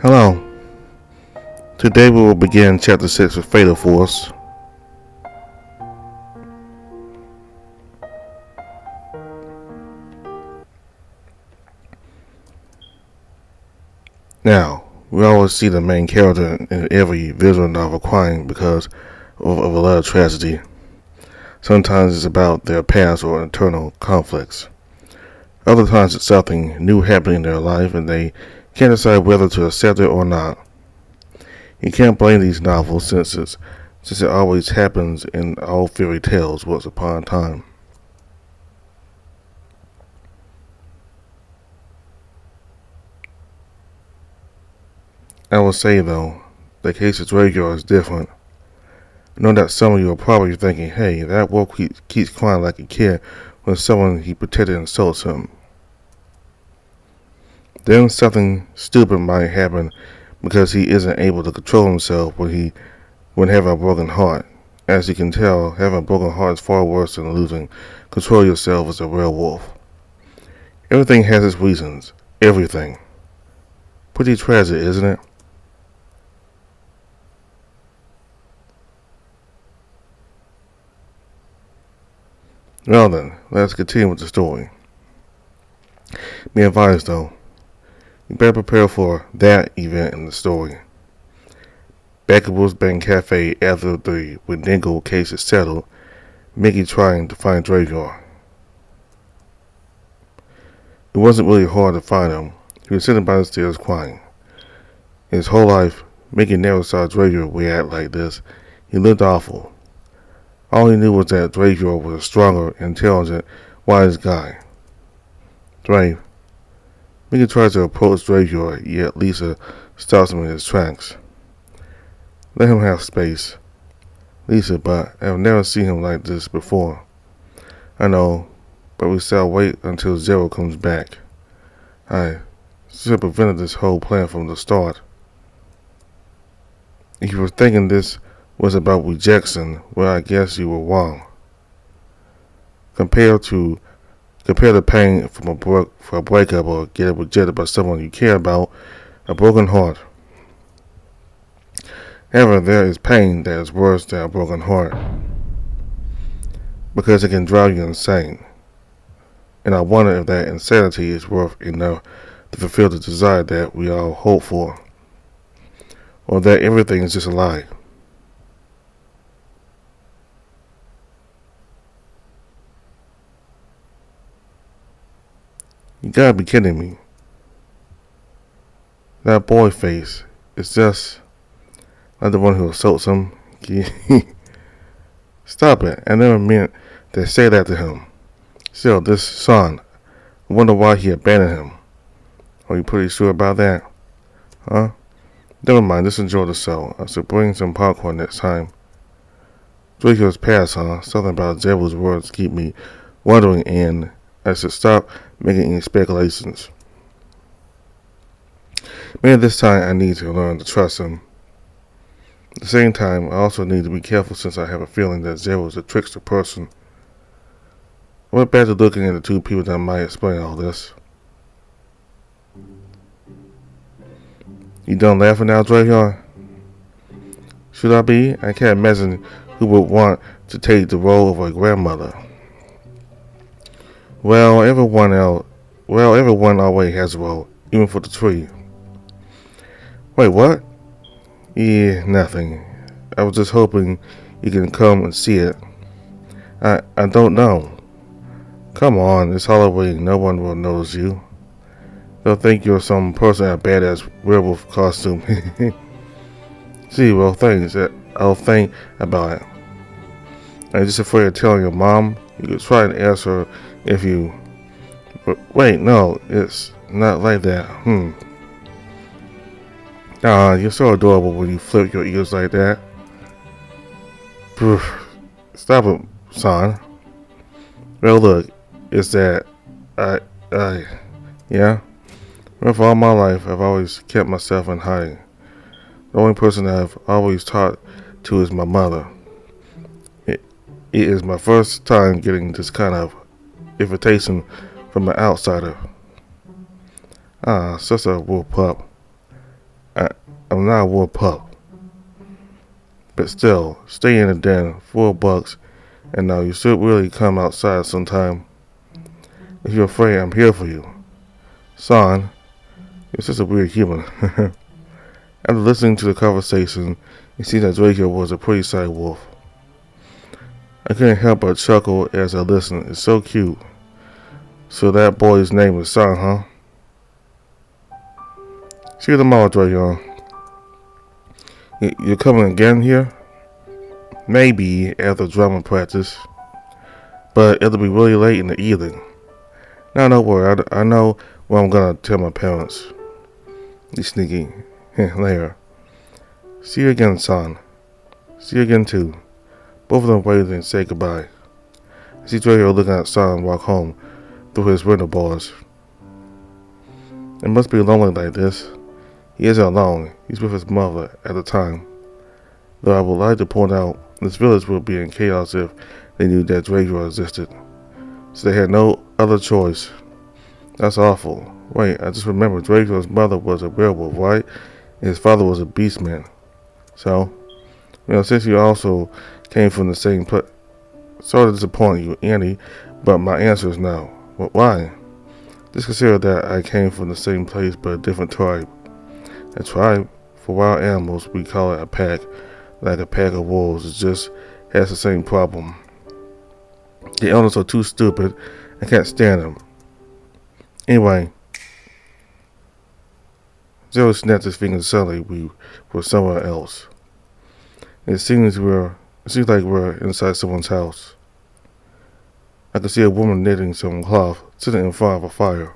Hello. Today we will begin Chapter 6 of Fatal Force. Now, we always see the main character in every visual novel crying because of a lot of tragedy. Sometimes it's about their past or internal conflicts. Other times it's something new happening in their life and they can't decide whether to accept it or not. You can't blame these novels since it always happens in all fairy tales once upon a time. I will say though, the case of Drago is different. I know that some of you are probably thinking, hey, that wolf keeps crying like a kid when someone he protected insults him. Then something stupid might happen because he isn't able to control himself when having a broken heart. As you can tell, having a broken heart is far worse than losing control of yourself as a werewolf. Everything has its reasons. Everything. Pretty tragic, isn't it? Well then, let's continue with the story. Be advised though, you better prepare for that event in the story. Back at Wolf's Bane Cafe after the Wendigo case is settled, Mickey trying to find Drago. It wasn't really hard to find him. He was sitting by the stairs crying. In his whole life, Mickey never saw Drago react like this. He looked awful. All he knew was that Drago was a stronger, intelligent, wise guy. Dre. Mickey tries to approach Drago, yet Lisa stops him in his tracks. Let him have space. Lisa, but I've never seen him like this before. I know, but we shall wait until Zero comes back. I should have prevented this whole plan from the start. If you were thinking this was about rejection, well, I guess you were wrong. Compare the pain from a breakup or getting rejected by someone you care about, a broken heart. However, there is pain that is worse than a broken heart, because it can drive you insane. And I wonder if that insanity is worth enough to fulfill the desire that we all hope for, or that everything is just a lie. You gotta be kidding me. That boy face is just like the one who assaults him. Stop it. I never meant to say that to him. Still, this son, I wonder why he abandoned him. Are you pretty sure about that? Huh? Never mind, just enjoy the show. I should bring some popcorn next time. Draco's past, huh? Something about Zero's words keep me wondering, and I should stop making any speculations. Maybe this time I need to learn to trust him. At the same time, I also need to be careful since I have a feeling that Zero is a trickster person. I went back to looking at the two people that might explain all this. You done laughing now, Draco? Should I be? I can't imagine who would want to take the role of a grandmother. Well, everyone always has a role, even for the tree. Wait, what? Yeah, nothing. I was just hoping you can come and see it. I don't know. Come on, it's Halloween. No one will notice you. They'll think you're some person in a badass werewolf costume. See, well, thanks. I'll think about it. I'm just afraid of telling your mom. You could try and ask her if you... But wait, no, it's not like that. You're so adorable when you flip your ears like that. Stop it, son. Well, look, it's that yeah. Well, for all my life, I've always kept myself in hiding. The only person I've always talked to is my mother. It is my first time getting this kind of invitation from an outsider. Such a wolf pup. I'm not a wolf pup. But still, stay in the den, $4, and now you should really come outside sometime. If you're afraid, I'm here for you. Son, you're such a weird human. After listening to the conversation, you see that Draco was a pretty shy wolf. I couldn't help but chuckle as I listened. It's so cute. So that boy's name is Son, huh? See you tomorrow, Draco. You're coming again here? Maybe after drama practice. But it'll be really late in the evening. Now don't worry, I know what I'm gonna tell my parents. You sneaky. Later. See you again, son. See you again too. Both of them waved and said goodbye. I see Draco looking at son walk home through his window bars. It must be lonely like this. He isn't alone. He's with his mother at the time. Though I would like to point out, this village would be in chaos if they knew that Draco existed. So they had no other choice. That's awful. Wait, I just remembered Draco's mother was a werewolf, right? And his father was a beastman. So, since you also came from the same place. Sorry to disappoint you, Andy, but my answer is no. Why? Just consider that I came from the same place but a different tribe. A tribe? For wild animals, we call it a pack. Like a pack of wolves. It just has the same problem. The elders are too stupid. I can't stand them. Anyway, Zero snapped his fingers suddenly. We were somewhere else. It seems like we're inside someone's house. I could see a woman knitting some cloth, sitting in front of a fire.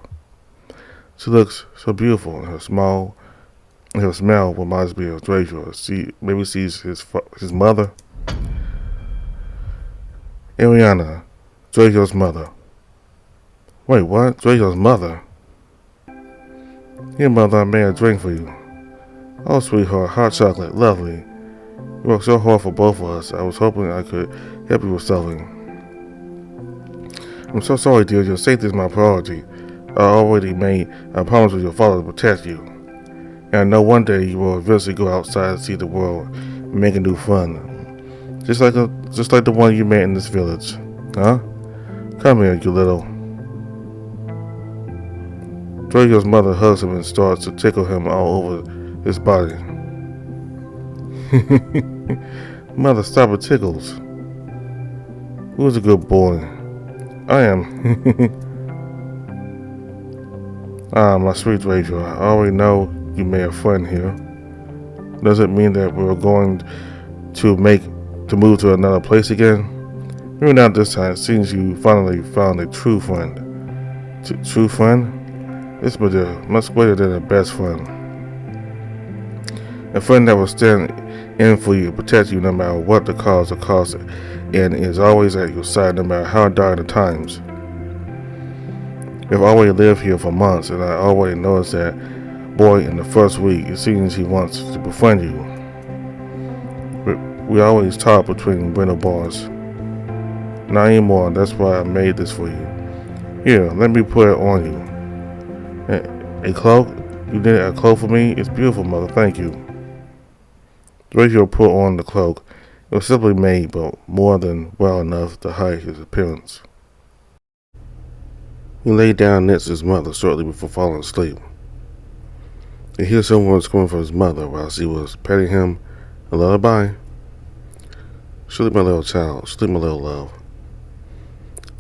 She looks so beautiful, and her smile reminds me of Draco. Maybe she's his mother. Ariana, Draco's mother. Wait, what? Draco's mother? Here, mother, I made a drink for you. Oh, sweetheart, hot chocolate, lovely. You worked so hard for both of us. I was hoping I could help you with something. I'm so sorry, dear. Your safety is my priority. I already made a promise with your father to protect you. And I know one day you will eventually go outside and see the world and make a new fun. Just like the one you met in this village. Huh? Come here, you little. Draco's mother hugs him and starts to tickle him all over his body. Mother, stop it, tickles. Who's a good boy? I am. My sweet Draco, I already know you made a friend here. Does it mean that we're going to move to another place again? Maybe not this time. It seems you finally found a true friend. True friend? This was much greater than a best friend. A friend that will stand in for you, protect you no matter what the cause or cost, and is always at your side no matter how dire the times. We've already lived here for months, and I already noticed that boy in the first week. It seems he wants to befriend you. We always talk between window bars. Not anymore, that's why I made this for you. Here, let me put it on you. A cloak? You did a cloak for me? It's beautiful, mother, thank you. Draco put on the cloak. It was simply made, but more than well enough to hide his appearance. He lay down next to his mother shortly before falling asleep. He heard someone screaming for his mother while she was petting him a lullaby. Sleep, my little child, sleep, my little love.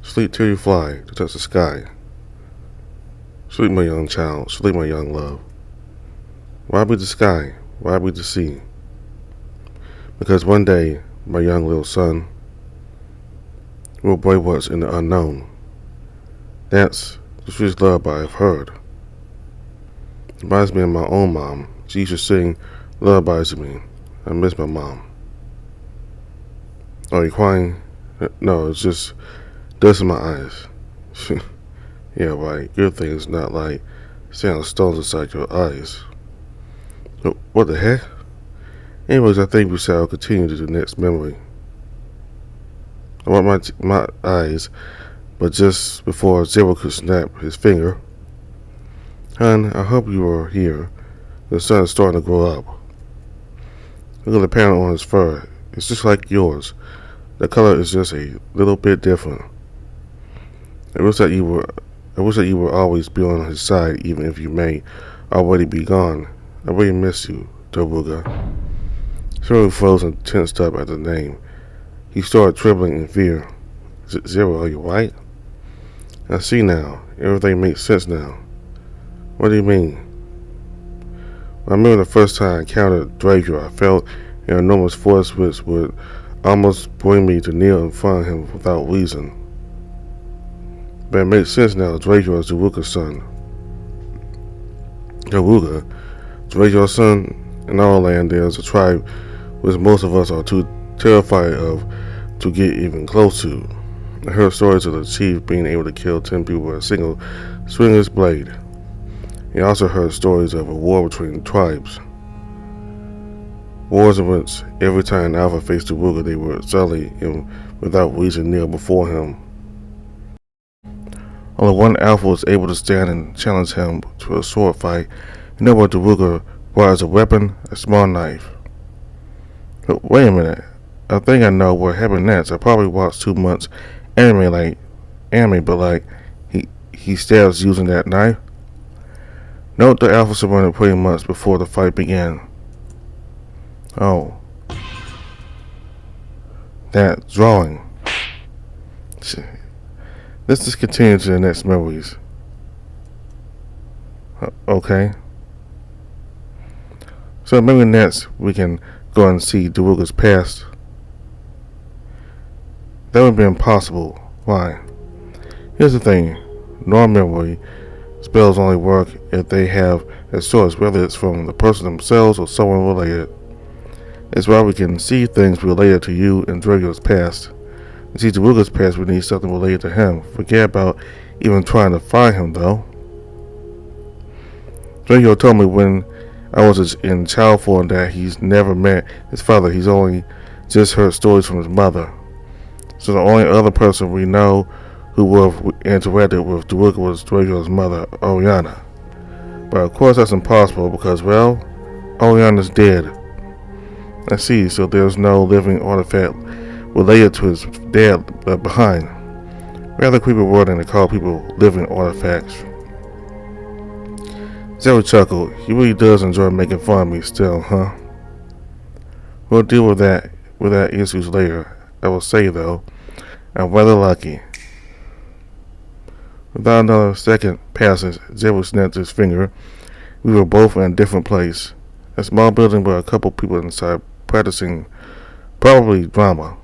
Sleep till you fly to touch the sky. Sleep, my young child, sleep, my young love. Why be the sky? Why be the sea? Because one day, my young little son will brave what's in the unknown. That's the sweetest lullaby I've heard. It reminds me of my own mom. She used to sing lullabies to me. I miss my mom. Are you crying? No, it's just dust in my eyes. Yeah, right. Good thing is not like sand stones inside your eyes. What the heck? Anyways, I think we shall continue to the next memory. I want my eyes but just before Zero could snap his finger, "Hun, I hope you are here. The sun is starting to grow up. Look at the pattern on his fur. It's just like yours. The color is just a little bit different. I wish that you were always be on his side, even if you may already be gone. I really miss you, Tawuga." Zero froze and tensed up at the name. He started trembling in fear. "Zero, are you right?" "I see now. Everything makes sense now." "What do you mean?" "I remember the first time I encountered Draco, I felt an enormous force which would almost bring me to kneel in front of him without reason. But it makes sense now. Draco is Tawuga's son." "Tawuga? Draco's son? In our land there is a tribe which most of us are too terrified of to get even close to. I heard stories of the chief being able to kill 10 people with a single swing of his blade. He also heard stories of a war between tribes. Wars in which every time Alpha faced Tawuga, they would suddenly and without reason kneel before him. Only one Alpha was able to stand and challenge him to a sword fight. You know what Tawuga brought as a weapon? A small knife." "But wait a minute. I think I know what happened next. I probably watched too much anime, but he stabs using that knife." "No, the Alpha surrendered pretty much before the fight began." "Oh. That drawing. Let's just continue to the next memories." Okay. So maybe next we can go and see Tawuga's past." "That would be impossible." "Why?" "Here's the thing. Normal memory spells only work if they have a source, whether it's from the person themselves or someone related. It's why we can see things related to you and Draco's past. To see Tawuga's past, we need something related to him. Forget about even trying to find him, though. Draco told me when I was in child form that he's never met his father. He's only just heard stories from his mother. So the only other person we know who would have interacted with Tawuga was Draco's mother, Oriana. But of course that's impossible because, well, Oriana's dead. I see, so there's no living artifact related to his dad left behind. Rather creepy word than to call people living artifacts." Zero chuckled. "He really does enjoy making fun of me still, huh? We'll deal with that issues later. I will say, though, I'm rather lucky." Without another second passing, Zero snapped his finger. We were both in a different place. A small building with a couple people inside practicing, probably drama.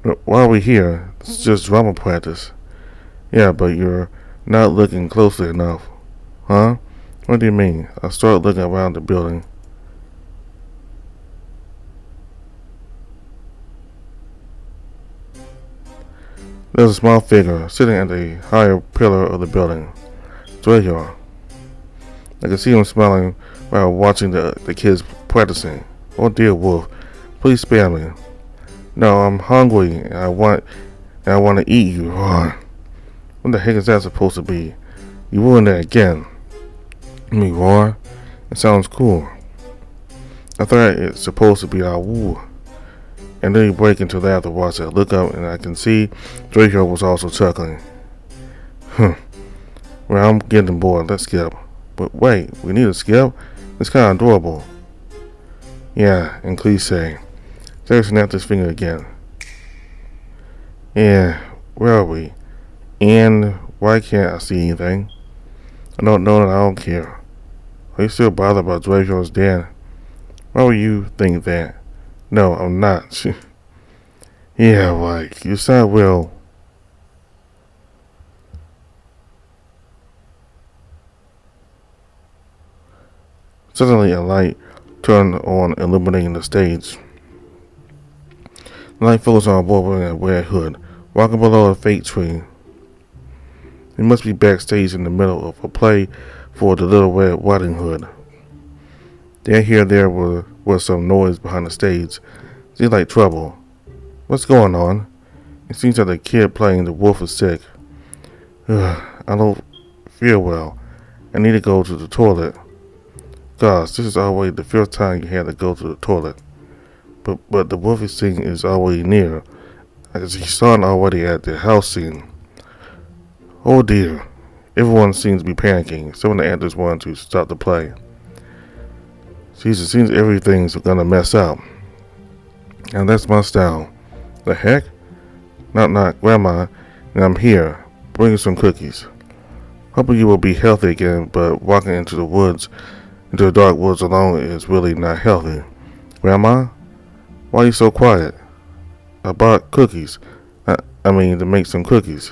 "But why are we here? It's just drama practice." "Yeah, but you're not looking closely enough." "Huh? What do you mean?" I started looking around the building. There's a small figure sitting at the higher pillar of the building. Draco. I could see him smiling while watching the kids practicing. "Oh dear Wolf, please spare me." "No, I'm hungry and I want to eat you." Roar. What the heck is that supposed to be? You ruined that again. Me roar? It sounds cool. I thought it's supposed to be our woo. And then you break into laughter. Watch it. Look up and I can see Draco was also chuckling. Well, I'm getting bored. Let's skip. But wait, we need to skip? It's kind of adorable. Yeah, and cliche. Zero snapped his finger again. Yeah, where are we? And why can't I see anything? I don't know and I don't care. Are you still bothered about Draco's dad? Why would you think that? No, I'm not. Yeah, like, you sound well. Suddenly a light turned on, illuminating the stage. The light follows on a boy wearing a red hood, walking below a fake tree. He must be backstage in the middle of a play for the Little Red Riding Hood. Then there was some noise behind the stage. Seemed like trouble. What's going on? It seems that the kid playing the wolf is sick. Ugh, I don't feel well. I need to go to the toilet. Gosh, this is always the first time you had to go to the toilet. But the wolfy scene is already near. I can see Son already at the house scene. Oh dear. Everyone seems to be panicking. Some of the actors want to stop the play. Jesus, it seems everything's gonna mess up. And that's my style. The heck? Not Grandma, and I'm here. Bring you some cookies. Hoping you will be healthy again, but walking into the dark woods alone is really not healthy. Grandma? Why are you so quiet? I bought cookies. I mean, to make some cookies.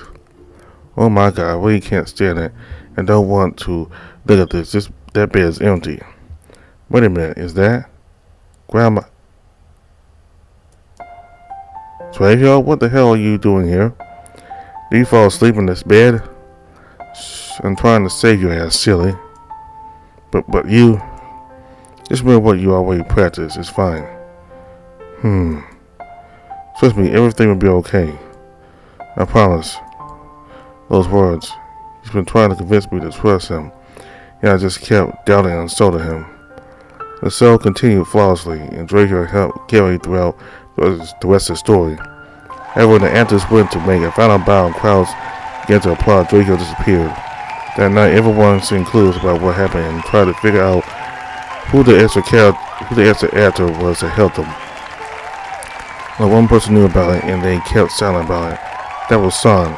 Oh my God, I really can't stand it and don't want to look at this. That bed is empty. Wait a minute, is that? Grandma? Trejo, what the hell are you doing here? Do you fall asleep in this bed? Shh, I'm trying to save your ass, silly. But you... Just remember what you already practice. It's fine. Trust me, everything will be okay. I promise. Those words. He's been trying to convince me to trust him, and I just kept doubting and so to him. The cell continued flawlessly, and Draco helped carry throughout the rest of the story. However, when the actors went to make a final bow and crowds began to applaud, Draco disappeared. That night, everyone seen clues about what happened and tried to figure out who the extra actor was that helped them. Only one person knew about it, and they kept silent about it. That was Son.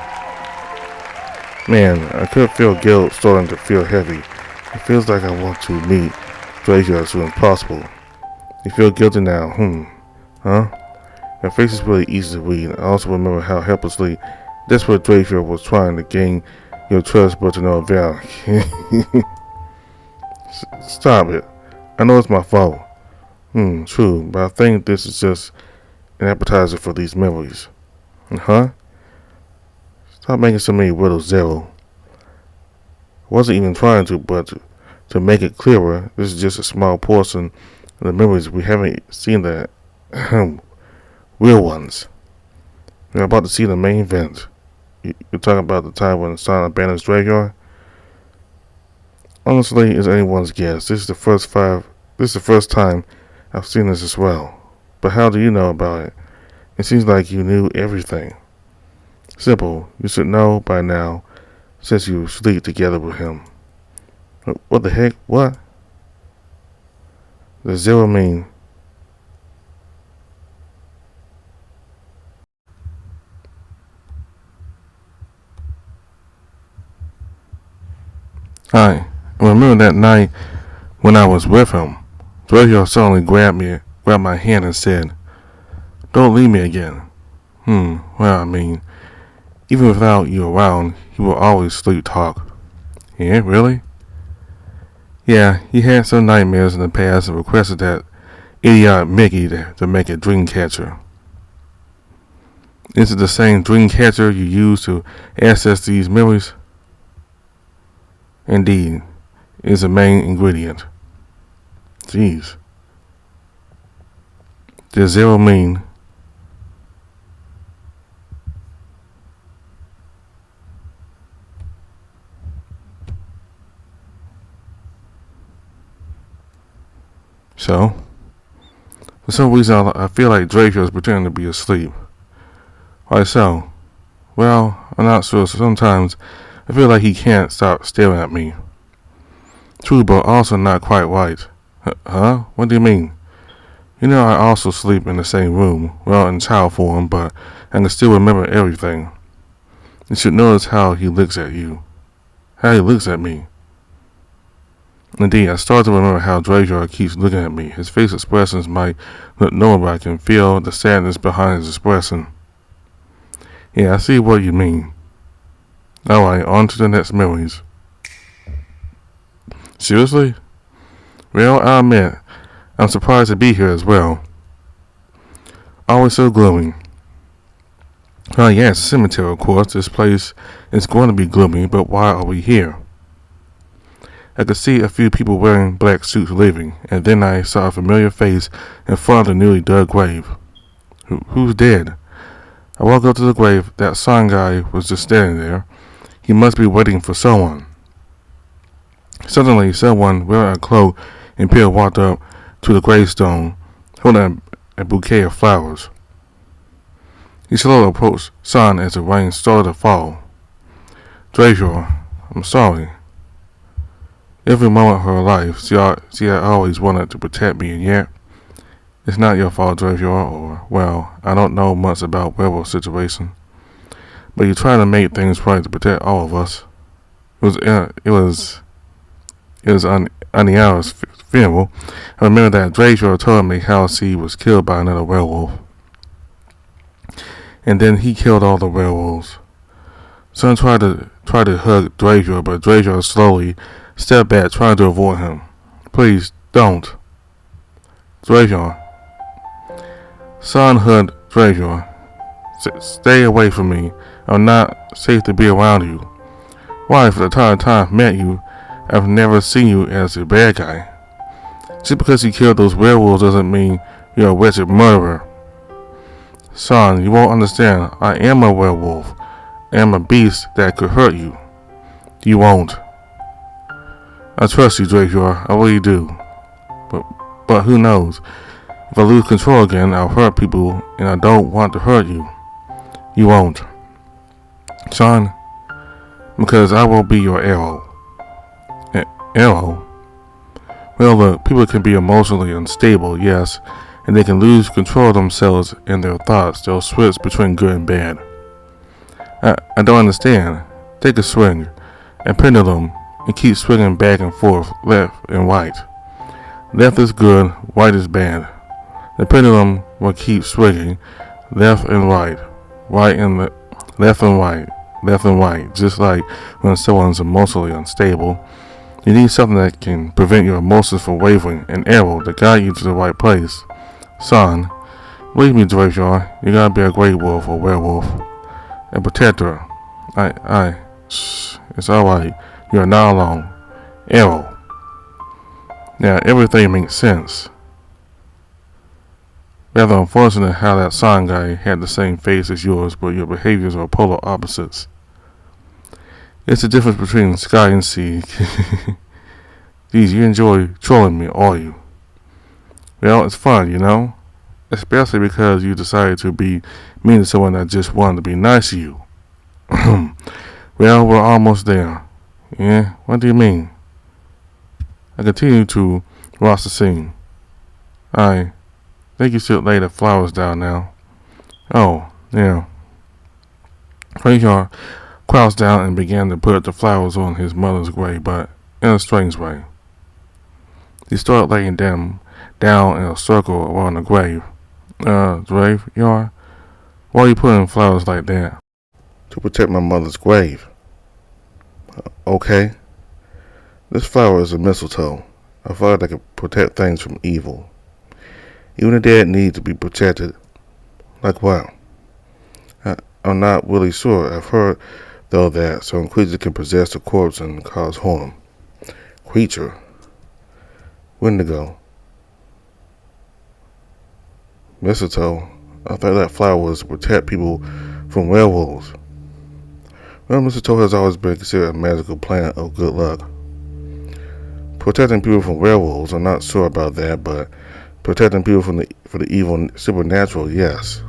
Man, I could feel guilt starting to feel heavy. It feels like I want to meet Draco as soon as possible. You feel guilty now, Huh? Your face is really easy to read. I also remember how helplessly desperate Draco was trying to gain your trust, but to no avail. Stop it. I know it's my fault. True, but I think this is just an appetizer for these memories. Huh? Stop making so many riddles, Zero. I wasn't even trying to, but to make it clearer, this is just a small portion of the memories. We haven't seen the real ones. We're about to see the main event. You're talking about the time when Son abandons Dragar? Honestly, it's anyone's guess. This is the first time I've seen this as well. But how do you know about it? It seems like you knew everything. Simple. You should know by now, since you sleep together with him. What the heck? What? Does Zero mean? Hi. I remember that night when I was with him. Draco suddenly grabbed my hand and said, "Don't leave me again." Well, I mean, even without you around, he will always sleep talk. Yeah, really? Yeah, he had some nightmares in the past and requested that idiotic Mickey to make a dream catcher. Is it the same dream catcher you use to access these memories? Indeed, it is the main ingredient. Jeez. Does Zero mean? So? For some reason, I feel like Draco is pretending to be asleep. Why so? Well, I'm not sure. Sometimes I feel like he can't stop staring at me. True, but also not quite right. Huh? What do you mean? You know, I also sleep in the same room, well, in child form, but I can still remember everything. You should notice how he looks at you. How he looks at me. Indeed, I start to remember how Draco keeps looking at me. His face expressions might look normal, but I can feel the sadness behind his expression. Yeah, I see what you mean. Alright, on to the next memories. Seriously? Well, I admit, I'm surprised to be here as well. Always so gloomy. Oh yeah, it's a cemetery, of course. This place is going to be gloomy, but why are we here? I could see a few people wearing black suits leaving, and then I saw a familiar face in front of the newly dug grave. Who's dead? I walked up to the grave. That San guy was just standing there. He must be waiting for someone. Suddenly, someone wearing a cloak and beard walked up to the gravestone, holding a bouquet of flowers. He slowly approached San as the rain started to fall. Dracula, I'm sorry. Every moment of her life, she had always wanted to protect me, and yet, it's not your fault, Dracula, or, well, I don't know much about werewolf situation. But you try to make things right to protect all of us. It was Aniara's funeral. I remember that Dracula told me how she was killed by another werewolf. And then he killed all the werewolves. Son tried to hug Dracula, but Dracula slowly stepped back, trying to avoid him. Please, don't. Dracula. Son hugged Dracula. Stay away from me. I'm not safe to be around you. Why, for the entire time I've met you, I've never seen you as a bad guy. Just because you killed those werewolves doesn't mean you're a wretched murderer. Son, you won't understand. I am a werewolf. I am a beast that could hurt you. You won't. I trust you, Dracula. I really do. But who knows? If I lose control again, I'll hurt people, and I don't want to hurt you. You won't. Son, because I will be your arrow. Arrow? Well, look, people can be emotionally unstable, yes, and they can lose control of themselves and their thoughts. They'll switch between good and bad. I don't understand. Take a swing, a pendulum, and keep swinging back and forth, left and right. Left is good, right is bad. The pendulum will keep swinging, left and right, left and right, just like when someone's emotionally unstable. You need something that can prevent your emotions from wavering, an arrow to guide you to the right place. Son, believe me, Dracula, you gotta be a great wolf or werewolf. A protector. It's alright. You are not alone. Arrow. Now, everything makes sense. Rather unfortunate how that San guy had the same face as yours, but your behaviors are polar opposites. It's the difference between sky and sea. Geez, you enjoy trolling me, all you. Well, it's fun, you know? Especially because you decided to be mean to someone that just wanted to be nice to you. Well, we're almost there. Yeah, what do you mean? I continue to watch the scene. I think you should lay the flowers down now. Oh, yeah. Rayshard crouched down and began to put the flowers on his mother's grave, but in a strange way. He started laying them down in a circle around the grave. Graveyard? Why are you putting flowers like that? To protect my mother's grave. Okay. This flower is a mistletoe. A flower that can protect things from evil. Even the dead need to be protected. Like what? I'm not really sure. I've heard, though, that some creatures can possess the corpse and cause harm. Creature. Wendigo. Mistletoe. I thought that flower was to protect people from werewolves. Well, mistletoe has always been considered a magical plant of good luck. Protecting people from werewolves, I'm not sure about that, but protecting people from the evil supernatural, yes.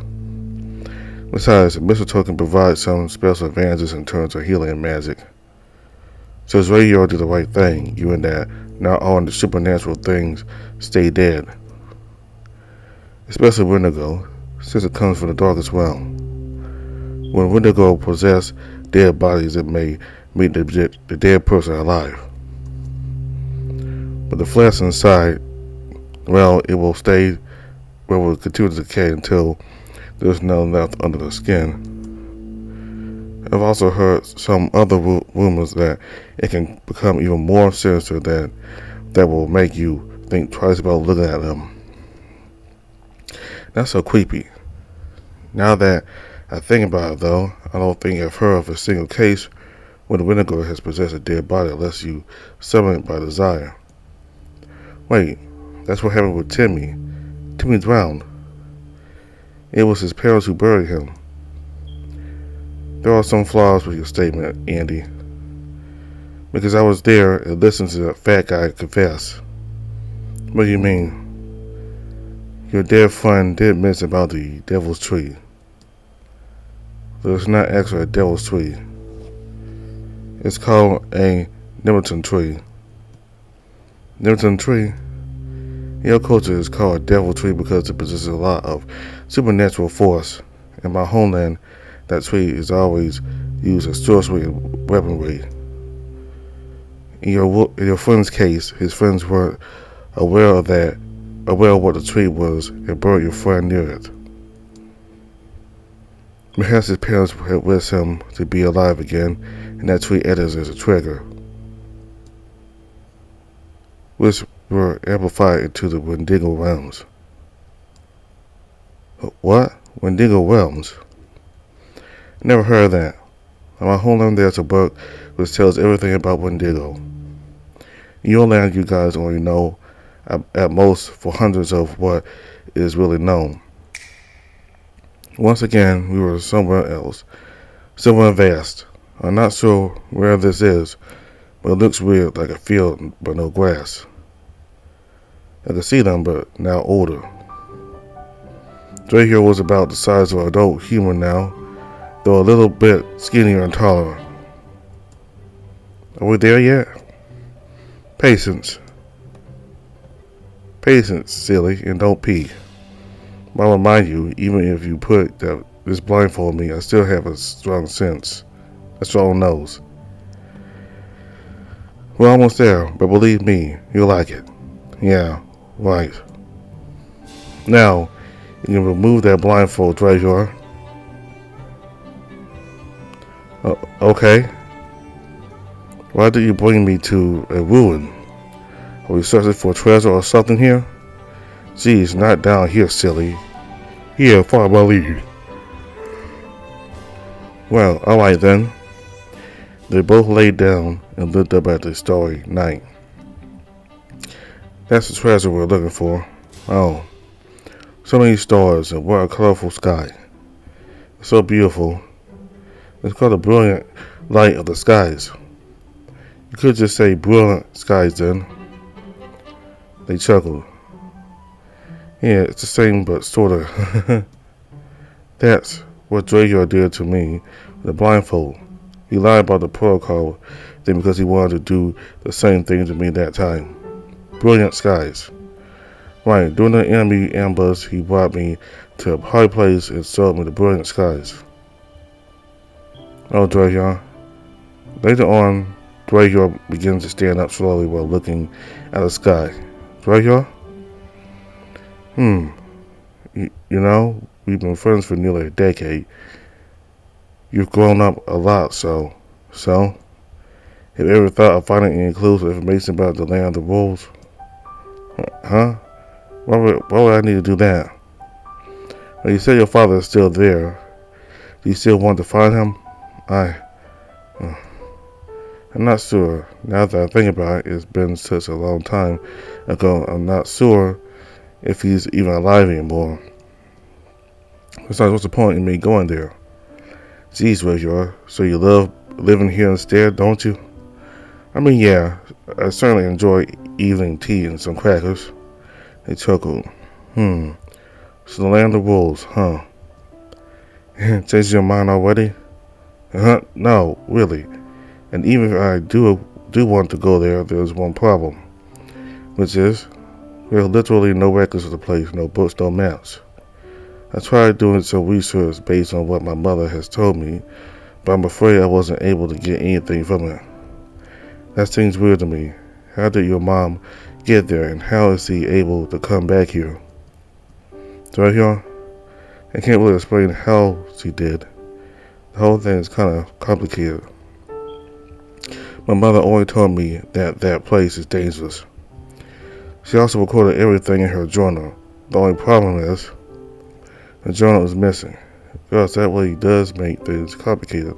Besides, mistletoe can provide some special advantages in terms of healing and magic. So Rayshard did the right thing, given that not all the supernatural things stay dead. Especially Wendigo, since it comes from the darkest realm. When Wendigo possess dead bodies, it may make the dead person alive. But the flesh inside, well, it will continue to decay until there's nothing left under the skin. I've also heard some other rumors that it can become even more sinister that will make you think twice about looking at them. That's so creepy. Now that I think about it, though, I don't think I've heard of a single case where the Wendigo has possessed a dead body unless you summon it by desire. Wait, that's what happened with Timmy. Timmy drowned. It was his parents who buried him. There are some flaws with your statement, Andy, because I was there and listened to that fat guy confess. What do you mean? Your dead friend did mention about the devil's tree. But it's not actually a devil's tree. It's called a Nemerton tree. Nemerton tree? In your culture is called a devil tree because it possesses a lot of supernatural force. In my homeland, that tree is always used as sorcery and weaponry. In your friend's case, his friends weren't aware of what the tree was and buried your friend near it. Perhaps his parents had wished him to be alive again, and that tree acted as a trigger, which were amplified into the Wendigo realms. What? Wendigo realms? Never heard of that. In my homeland there's a book which tells everything about Wendigo. In your land you guys only know at most for hundreds of what is really known. Once again, we were somewhere else, somewhere vast. I'm not sure where this is, but it looks weird, like a field but no grass. I can see them, but now older. Drahir was about the size of an adult human now, though a little bit skinnier and taller. Are we there yet? Patience. Patience, silly, and don't pee. I'll remind you, even if you put this blindfold on me, I still have a strong sense, a strong nose. We're almost there, but believe me, you'll like it. Yeah, right. Now, you can remove that blindfold, Drahir. Okay. Why did you bring me to a ruin? Are we searching for treasure or something here? Geez, not down here, silly. Here, follow my lead. Well, alright then. They both laid down and looked up at the starry night. That's the treasure we're looking for. Oh, so many stars and what a colorful sky. It's so beautiful. It's called the brilliant light of the skies. You could just say brilliant skies then. They chuckled. Yeah, it's the same, but sorta. That's what Drahir did to me with the blindfold. He lied about the protocol thing because he wanted to do the same thing to me that time. Brilliant skies. Right, during the enemy ambush, he brought me to a high place and showed me the brilliant skies. Oh, Drahir. Later on, Drahir begins to stand up slowly while looking at the sky. Drahir? You know, we've been friends for nearly a decade. You've grown up a lot, so? Have you ever thought of finding any clues or information about the land of the wolves? Huh? Why would I need to do that? Well, you say your father is still there. Do you still want to find him? I'm not sure. Now that I think about it, it's been such a long time ago. I'm not sure if he's even alive anymore. Besides, what's the point in me going there? Geez, Drahir, so you love living here instead, don't you? I mean, yeah, I certainly enjoy evening tea and some crackers. They chuckled. So the land of wolves, huh? Changed your mind already? No, really. And even if I do want to go there, there's one problem. Which is, there's literally no records of the place, no books, no maps. I tried doing some research based on what my mother has told me, but I'm afraid I wasn't able to get anything from it. That seems weird to me. How did your mom get there, and how is he able to come back here? Drahir, I can't really explain how she did. The whole thing is kind of complicated. My mother only told me that that place is dangerous. She also recorded everything in her journal. The only problem is, the journal is missing. Because that really does make things complicated.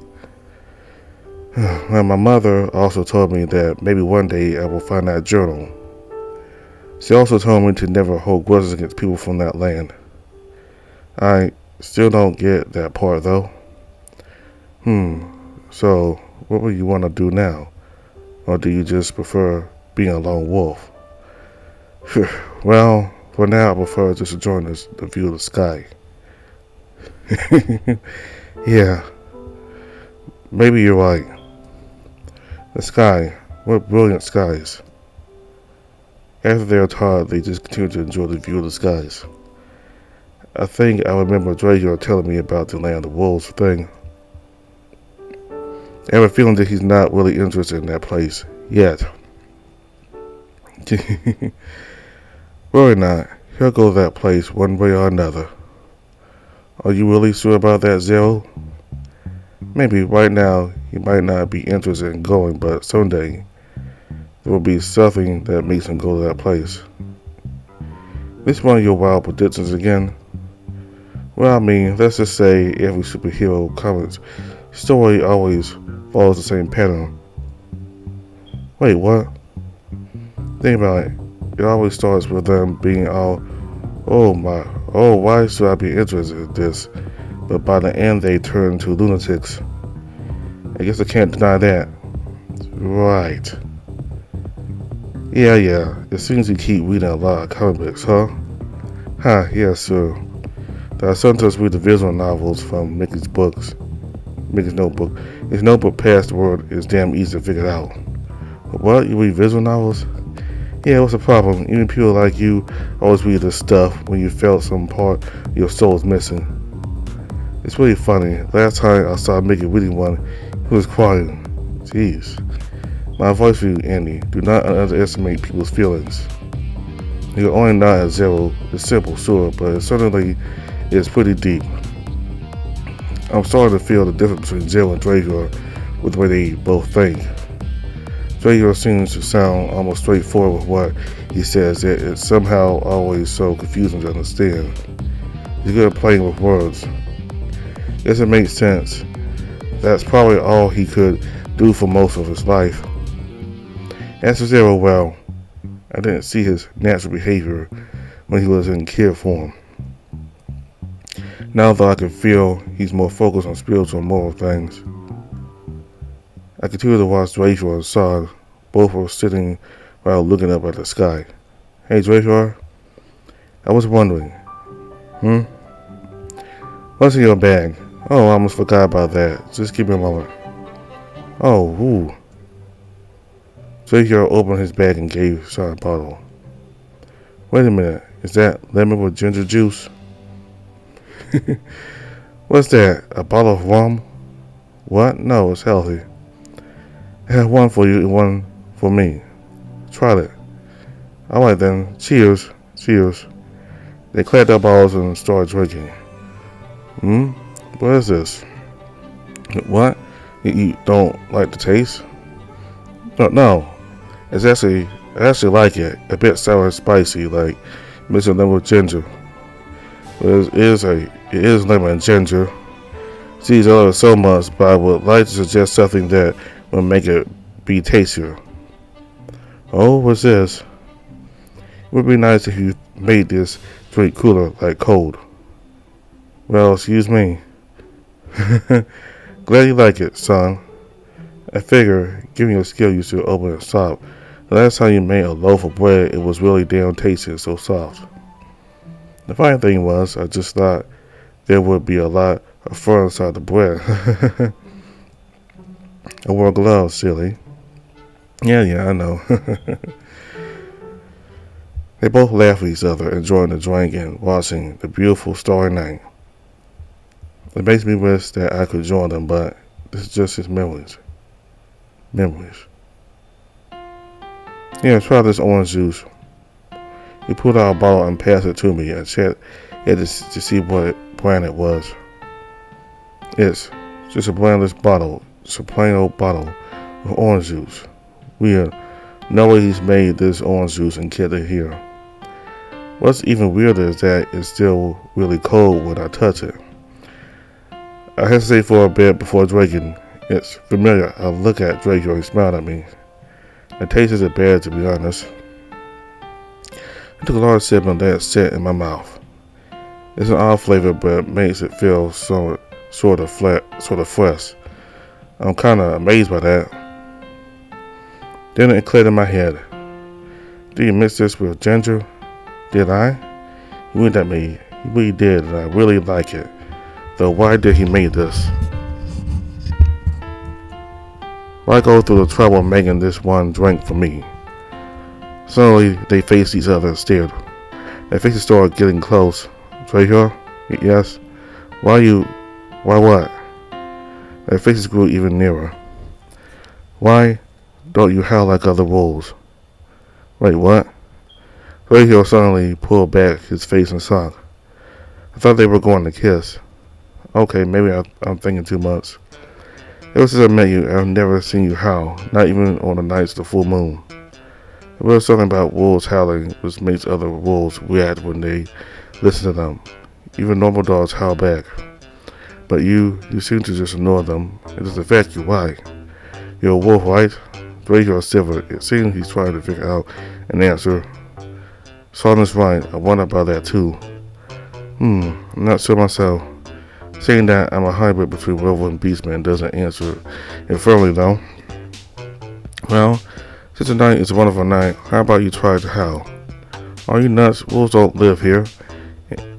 Well, my mother also told me that maybe one day I will find that journal. She also told me to never hold grudges against people from that land. I still don't get that part though. So, what would you want to do now? Or do you just prefer being a lone wolf? Well, for now, I prefer just enjoying the view of the sky. Yeah, maybe you're right. The sky, what brilliant skies. After they are tired, they just continue to enjoy the view of the skies. I think I remember Drago telling me about the land of wolves thing. I have a feeling that he's not really interested in that place yet. Really not. He'll go to that place one way or another. Are you really sure about that, Zero? Maybe right now he might not be interested in going, but someday there will be something that makes him go to that place. This one of your wild predictions again? Well, I mean, let's just say every superhero comics story always follows the same pattern. Wait, what? Think about it. It always starts with them being all, why should I be interested in this? But by the end they turn to lunatics. I guess I can't deny that. Right. Yeah. It seems you keep reading a lot of comic books, huh? Yeah, sure. I sometimes read the visual novels from Mickey's notebook. His notebook password is damn easy to figure out. What? You read visual novels? Yeah, what's the problem? Even people like you always read this stuff when you felt some part of your soul is missing. It's really funny. Last time I saw Mickey reading one, he was crying. Jeez. My advice for you, Andy, do not underestimate people's feelings. You're only not at Zero. It's simple, sure, but it certainly is pretty deep. I'm starting to feel the difference between Zero and Drago with the way they both think. Drago seems to sound almost straightforward with what he says, yet it's somehow always so confusing to understand. He's good at playing with words. Guess it makes sense. That's probably all he could do for most of his life. As for Zero, well, I didn't see his natural behavior when he was in kid form. Now though I can feel he's more focused on spiritual and moral things. I continued to watch Draco and Sog. Both were sitting while looking up at the sky. Hey Draco, I was wondering. What's in your bag? Oh, I almost forgot about that. Just give me a moment. Oh, ooh. Draco opened his bag and gave Sog a bottle. Wait a minute, is that lemon with ginger juice? What's that? A bottle of rum? What? No, it's healthy. I have one for you and one for me. Try it. Alright then. Cheers. Cheers. They clapped their bottles and started drinking. What is this? What? You don't like the taste? No. I actually like it. A bit sour and spicy, like mixing them with ginger. But it is lemon and ginger. Geez, I love it so much, but I would like to suggest something that would make it be tastier. Oh, what's this? It would be nice if you made this drink cooler, like cold. Well, excuse me. Glad you like it, son. I figure, given your skill, you should open it soft. The last time you made a loaf of bread, it was really damn tasty and so soft. The funny thing was, I just thought there would be a lot of fur inside the bread. I wore gloves, silly. Yeah, I know. They both laughed at each other, enjoying the drink and watching the beautiful starry night. It makes me wish that I could join them, but this is just his memories. Yeah, try this orange juice. He pulled out a bottle and passed it to me. I checked it to see what brand it was. It's just a brandless bottle. It's a plain old bottle of orange juice. Weird. No way he's made this orange juice and kept it here. What's even weirder is that it's still really cold when I touch it. I hesitated for a bit before drinking. It's familiar. I look at Draco. He smiled at me. The taste isn't bad, to be honest. I took a large sip and let it sit in my mouth. It's an odd flavor, but it makes it feel sort of fresh. I'm kind of amazed by that. Then it cleared in my head. Did you mix this with ginger? Did I? He winked at me. He really did, and I really like it. Though why did he make this? Why go through the trouble of making this one drink for me? Suddenly, they faced each other and stared. Their faces started getting close. Trahor? Yes? Why what? Their faces grew even nearer. Why don't you howl like other wolves? Wait, what? Trahor suddenly pulled back his face and sunk. I thought they were going to kiss. Okay, maybe I'm thinking too much. Ever since I met you, I've never seen you howl, not even on the nights of the full moon. There was something about wolves howling which makes other wolves react when they listen to them. Even normal dogs howl back. But you seem to just ignore them. It doesn't affect you. Why? You're a wolf, right? Trahor shivered. It seems he's trying to figure out an answer. Son's right. I wonder about that too. I'm not sure myself. Saying that I'm a hybrid between werewolf and beastman doesn't answer it firmly, though. Well, since tonight is a wonderful night, how about you try to howl? Are you nuts? Wolves don't live here.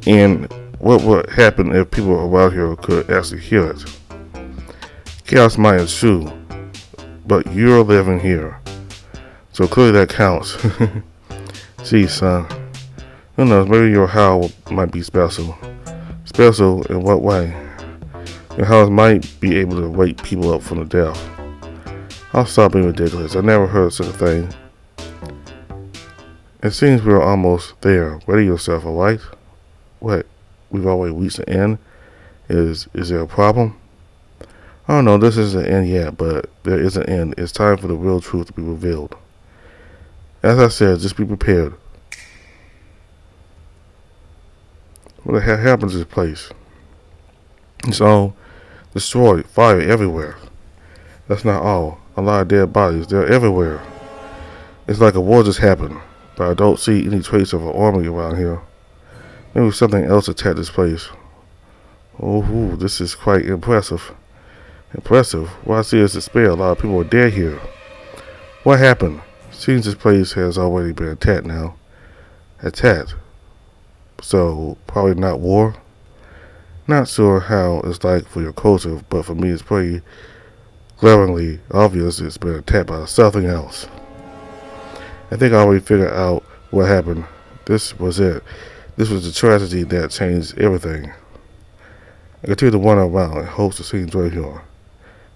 And what would happen if people around here could actually hear it? Chaos might ensue, but you're living here. So clearly that counts. Gee, son. Who knows, maybe your howl might be special. Special in what way? Your howls might be able to wake people up from the death. I'll stop being ridiculous. I never heard such a thing. It seems we're almost there. Ready yourself, alright? What? We've already reached the end? Is there a problem? I don't know, this isn't the end yet, but there is an end. It's time for the real truth to be revealed. As I said, just be prepared. What the hell happened to this place? It's all destroyed, fire everywhere. That's not all. A lot of dead bodies, they're everywhere. It's like a war just happened, but I don't see any trace of an army around here. Maybe something else attacked this place. Oh, this is quite impressive. Impressive? What I see is despair. A lot of people are dead here. What happened? Seems this place has already been attacked now. Attacked? So, probably not war? Not sure how it's like for your culture, but for me it's pretty glaringly obvious it's been attacked by something else. I think I already figured out what happened. This was it. This was the tragedy that changed everything. I continue to wander around and hope to see Trahor.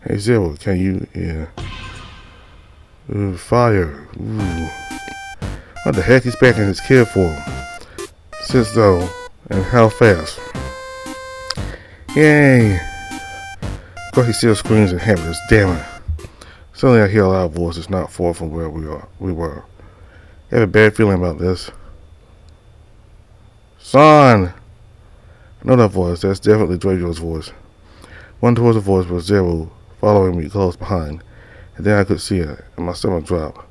Hey Zero, can you... Yeah. Ooh, fire. Ooh. What the heck? He's back in his kid form. Since though, and how fast? Yay! Of course he still screams and hammers. Damn it. Suddenly I hear a loud voice not far from where we were. I have a bad feeling about this. Son! I know that voice. That's definitely Trahor's voice. One towards the voice was Zero following me close behind, and then I could see it, and my stomach dropped.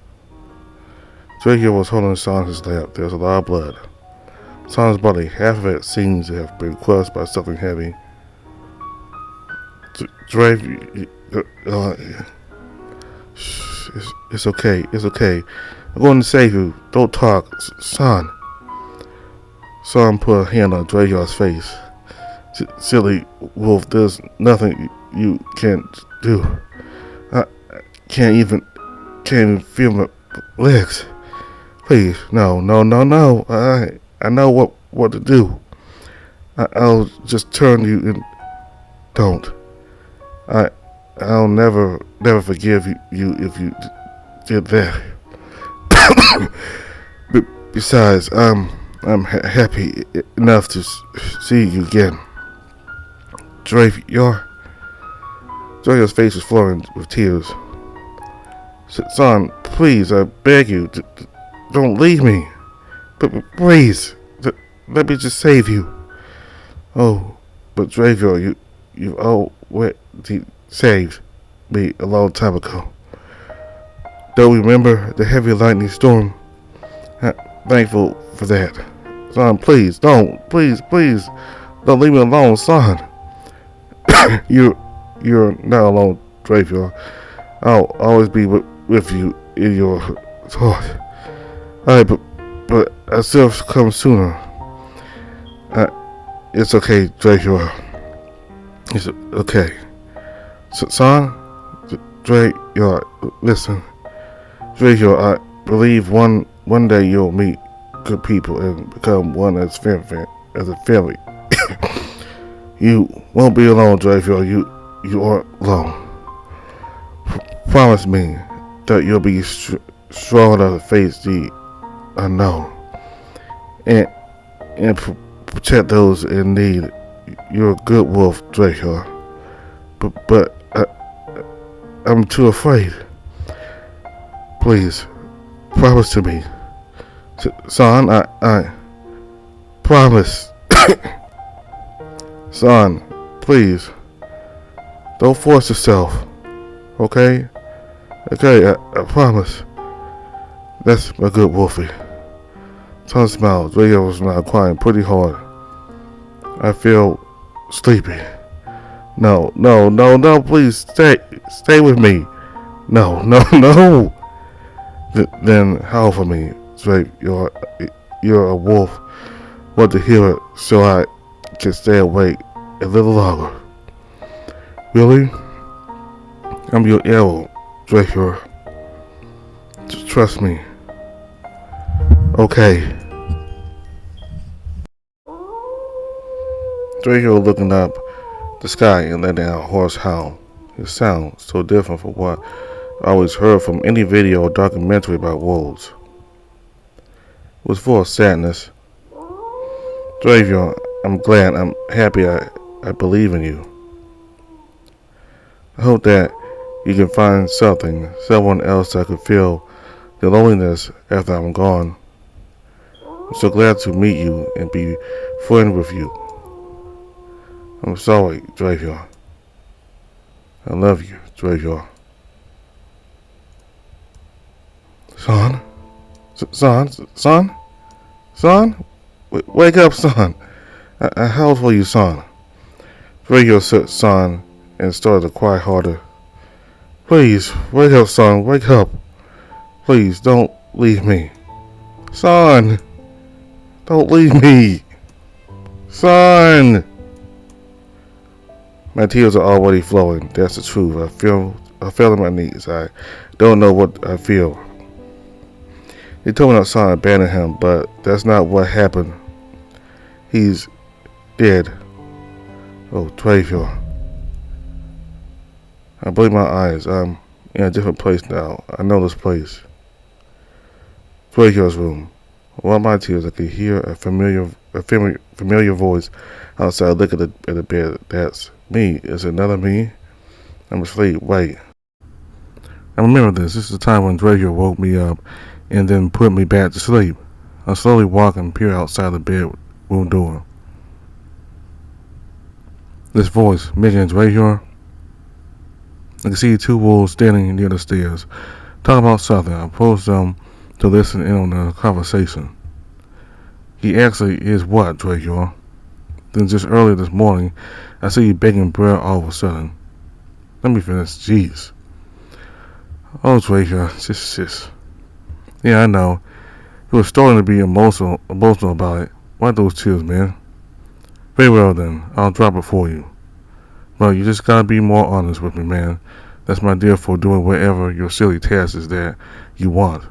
Trahor was holding Son in his lap. There was a lot of blood. Son's body, half of it seems to have been crushed by something heavy. Drake, it's okay. It's okay. I'm going to save you. Don't talk, Son. Son put a hand on Trahor's face. Silly wolf, there's nothing you can't do. I can't even feel my legs. Please, no. I know what to do. I'll just turn you and don't. I'll never forgive you if you did that. Besides, I'm happy enough to see you again. Trahor's face was flowing with tears. Son, please, I beg you, don't leave me. Please, let me just save you. Oh, but Trahor, you've already saved me a long time ago. Don't remember the heavy lightning storm? Thankful for that. Son, please, please, don't leave me alone, son. You're not alone Dravior. I'll always be with you in your thought. Alright, but I still come sooner. It's okay, Dravior. It's okay. Son? Dravior, listen. Dravior, I believe one day you'll meet good people and become one as a family. You won't be alone, Dravior. You aren't alone. Promise me that you'll be strong enough to face the unknown and protect those in need. You're a good wolf, Dravior. But I'm too afraid. Please, promise to me. Son, I promise. Son, please. Don't force yourself. Okay? Okay, I promise. That's my good Wolfie. Son smiled. Dravior was now crying pretty hard. I feel sleepy. No, please stay with me. No. Then howl for me, Drape. You're a wolf. Want to hear it so I can stay awake a little longer. Really? I'm your arrow, Dravior. Trust me. Okay. Dravior looking up the sky and letting out a hoarse howl. It sounds so different from what I always heard from any video or documentary about wolves. It was full of sadness. Dravior, I'm glad, I'm happy, I believe in you. I hope that you can find someone else that could feel the loneliness after I'm gone. I'm so glad to meet you and be friends with you. I'm sorry, Dravior. I love you, Dravior. Son? Wake up, son. I howled for you, son. Dravior said, son, and started to cry harder. Please, wake up, son, wake up. Please, don't leave me. Son, don't leave me. Son. My tears are already flowing. That's the truth. I fell on my knees. I don't know what I feel. They told me that son abandoned him, but that's not what happened. He's dead. Oh, Dravior. I blink my eyes. I'm in a different place now. I know this place. Dravior's room. While my tears, I could hear a familiar voice outside. Look at the bed. That's me. Is it another me? I'm asleep. Wait. I remember this. This is the time when Dravior woke me up and then put me back to sleep. I slowly walk and peer outside the bedroom door. This voice, Megan Dravior. I can see two wolves standing near the stairs, talking about something. I approached them to listen in on the conversation. He actually is what, Dravior? Then just earlier this morning, I see you baking bread all of a sudden. Let me finish. Jeez. Oh, Dravior, just. Yeah, I know. You were starting to be emotional about it. Why those tears, man? Very well then, I'll drop it for you. But you just gotta be more honest with me, man. That's my deal for doing whatever your silly task is that you want.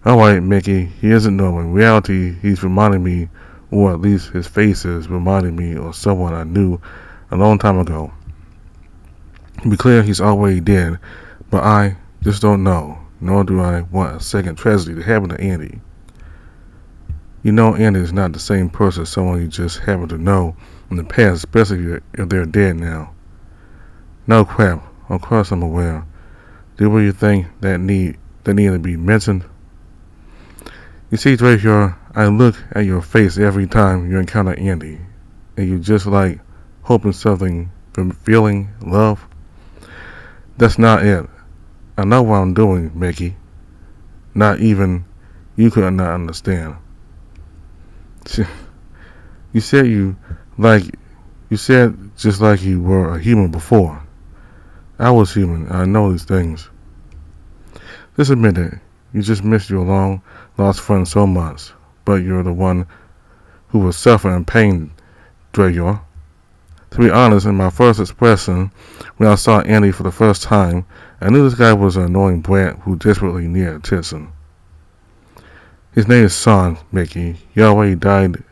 Alright, Mickey, he isn't normal. In reality, he's reminding me, or at least his face is reminding me of someone I knew a long time ago. To be clear, he's already dead, but I just don't know, nor do I want a second tragedy to happen to Andy. You know Andy is not the same person as someone you just happen to know in the past, especially if they're dead now. No crap, of course I'm aware. Do what you think that need to be mentioned? You see, Dravior, I look at your face every time you encounter Andy, and you just like hoping something from feeling love. That's not it. I know what I'm doing, Mickey. Not even you could not understand. You said just like you were a human before. I was human. I know these things. Just admit it. You just missed your long lost friend so much, but you're the one who was suffering pain, Drayor. To be honest, in my first expression, when I saw Andy for the first time, I knew this guy was an annoying brat who desperately needed attention. His name is Son, Mickey. He already died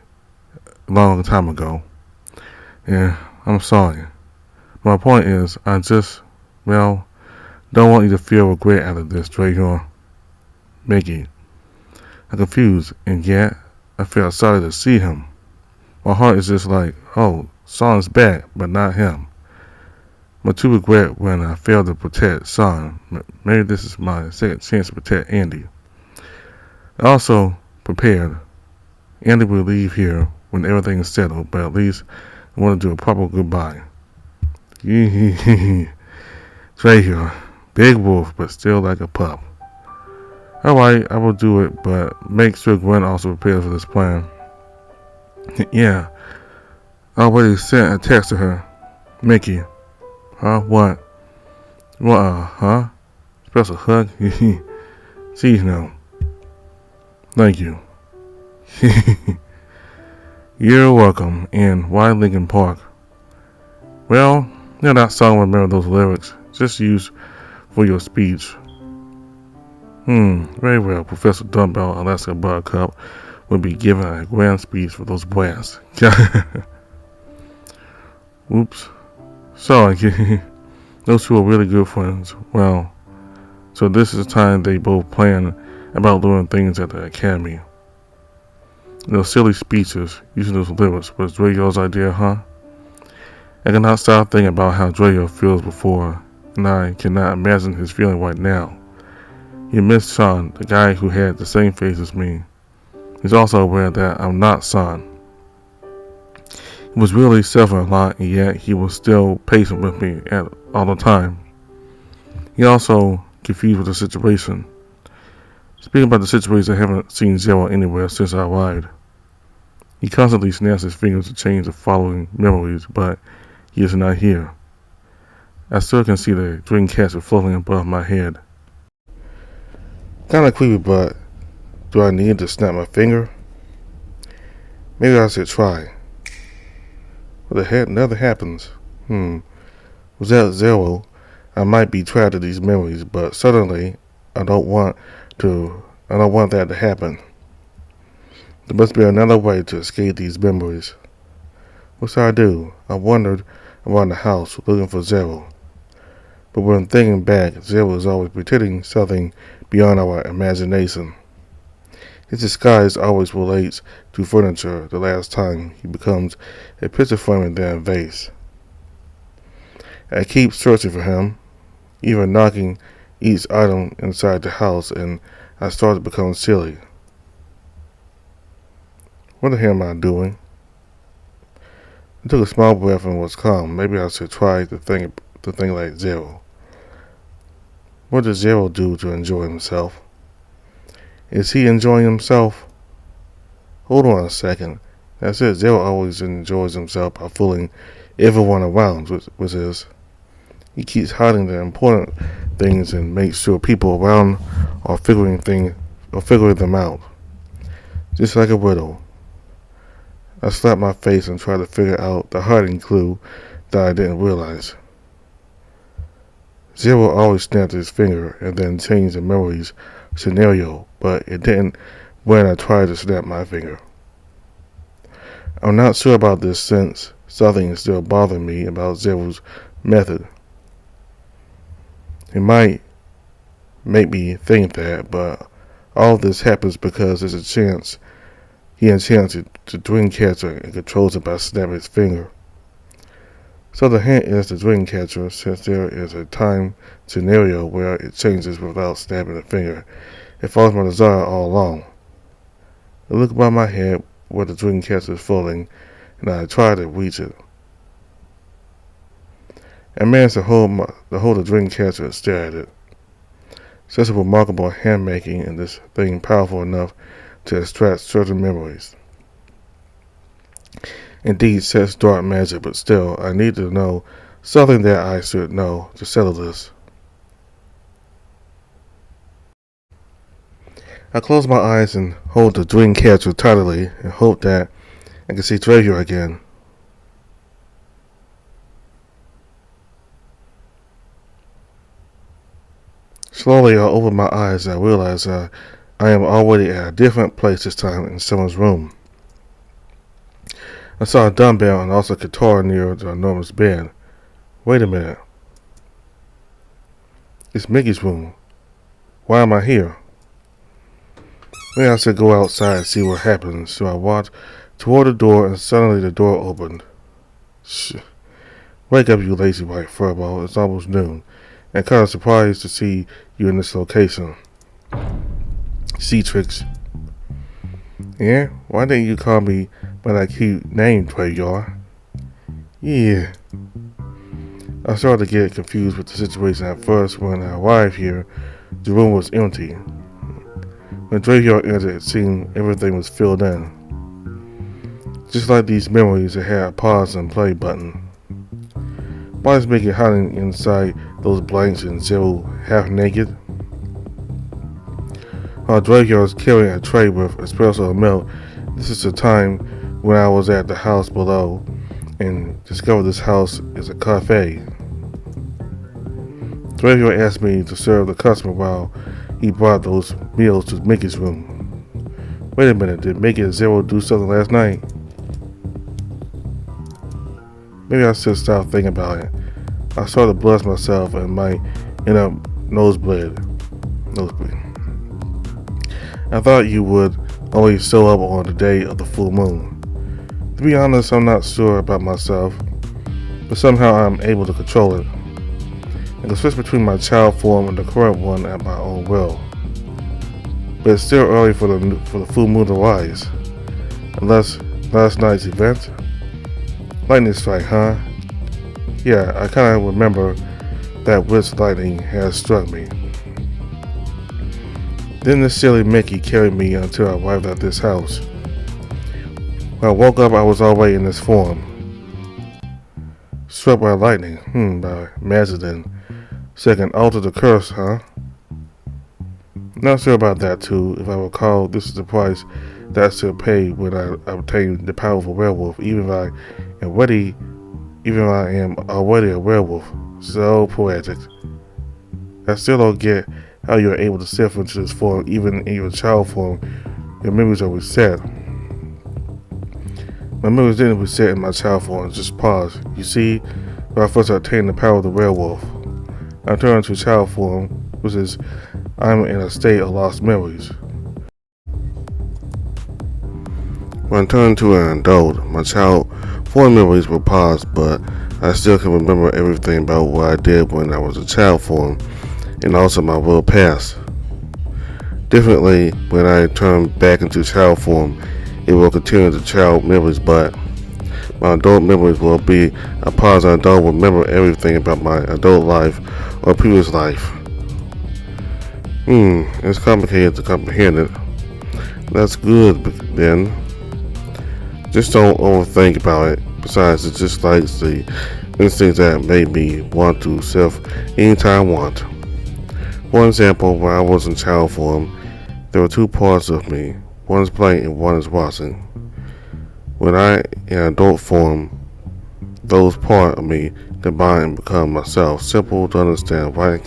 a long time ago. Yeah, I'm sorry. My point is, I just, well, don't want you to feel regret out of this, Drayor. Mickey. I'm confused, and yet, I feel sorry to see him. My heart is just like, oh, Son's back, but not him. But to regret when I failed to protect Son. Maybe this is my second chance to protect Andy. I also prepared. Andy will leave here when everything is settled, but at least I want to do a proper goodbye. Drayor, big wolf, but still like a pup. Alright, I will do it, but make sure Gwen also prepares for this plan. Yeah, I already sent a text to her. Mickey. Huh? What? What, huh? Special hug? Jeez, no. Thank you. You're welcome. And why Lincoln Park? Well, you're not song remember those lyrics. Just use for your speech. Very well. Professor Dumbbell Alaska Buttercup will be giving a grand speech for those brats. Oops. Sorry. Those two are really good friends. Well, so this is the time they both plan about doing things at the academy. Those silly speeches, using those lyrics, was Drayor's idea, huh? I cannot stop thinking about how Drayor feels before, and I cannot imagine his feeling right now. He missed Son, the guy who had the same face as me. He's also aware that I'm not Son. He was really suffering a lot, and yet he was still patient with me all the time. He also confused with the situation. Speaking about the situation, I haven't seen Zero anywhere since I arrived. He constantly snaps his fingers to change the following memories, but he is not here. I still can see the dream catcher floating above my head. Kinda creepy, but do I need to snap my finger? Maybe I should try. What the heck? Nothing happens. Was that Zero? I might be trapped in these memories, but suddenly I don't want that to happen. There must be another way to escape these memories. What should I do? I wandered around the house looking for Zero. But when thinking back, Zero is always pretending something beyond our imagination. His disguise always relates to furniture the last time he becomes a picture frame and then a vase. I keep searching for him, even knocking each item inside the house, and I start to become silly. What the hell am I doing? I took a small breath and was calm. Maybe I should try to think like Zero. What does Zero do to enjoy himself? Is he enjoying himself? Hold on a second. That's it. Zero always enjoys himself by fooling everyone around, which is he keeps hiding the important things and makes sure people around are figuring them out. Just like a riddle. I slap my face and try to figure out the hiding clue that I didn't realize. Zero always snapped his finger and then changed the memories scenario, but it didn't when I tried to snap my finger. I'm not sure about this since something is still bothering me about Zero's method. It might make me think that, but all this happens because there's a chance he enchants the dream catcher and controls it by snapping his finger. So the hint is the dream catcher, since there is a time scenario where it changes without snapping the finger. It follows my desire all along. I look above my head where the dream catcher is floating, and I try to reach it. I manage to hold the dream catcher and stare at it. Such a remarkable hand-making, and this thing powerful enough to extract certain memories. Indeed, such dark magic, but still, I need to know Something that I should know to settle this. I close my eyes and hold the dream catcher tightly and hope that I can see Dravior again. Slowly, I open my eyes and I realize I am already at a different place this time in someone's room. I saw a dumbbell and also a guitar near the enormous bed. Wait a minute. It's Mickey's room. Why am I here? Maybe I should go outside and see what happens. So I walked toward the door and suddenly the door opened. Shh. Wake up, you lazy white furball. It's almost noon. And kind of surprised to see you in this location. C-Trix. Yeah? Why didn't you call me by that cute name, Dravior? Yeah. I started to get confused with the situation at first. When I arrived here, the room was empty. When Dravior entered, it seemed everything was filled in. Just like these memories, it had a pause and play button. Why is Mickey hiding inside those blanks and Zero half naked? While Dravior was carrying a tray with espresso milk, this is the time when I was at the house below and discovered this house is a cafe. Dravior asked me to serve the customer while he brought those meals to Mickey's room. Wait a minute, did Mickey and Zero do something last night? Maybe I should stop thinking about it. I started to bless myself and might end up nosebleed. I thought you would always show up on the day of the full moon. To be honest, I'm not sure about myself, but somehow I'm able to control it. I can switch between my child form and the current one at my own will. But it's still early for the full moon to rise. Unless last night's event. Lightning strike, huh? Yeah, I kind of remember that which lightning has struck me. Then the silly Mickey carried me until I arrived at this house. When I woke up, I was already in this form. Struck by lightning, by Mazadin. Second, altered the curse, huh? Not sure about that too. If I recall, this is the price that I should pay when I obtain the powerful werewolf, even if I am already a werewolf. So poetic. I still don't get how you're able to shift into this form, even in your child form. Your memories are reset. My memories didn't reset in my child form, just pause. You see, when I first obtained the power of the werewolf, I turned to child form, which is I'm in a state of lost memories. When I turned to an adult, my child form memories were paused, but I still can remember everything about what I did when I was a child form, and also my real past. Differently, when I turn back into child form, it will continue the child memories, but my adult memories will be a pause and I don't remember everything about my adult life or previous life. It's complicated to comprehend it. That's good, then. Just don't overthink about it. Besides, it's just like the instincts that made me want to self anytime I want. For example, when I was in child form, there were two parts of me. One is playing and one is watching. When I in adult form, those parts of me combine and become myself. Simple to understand, right?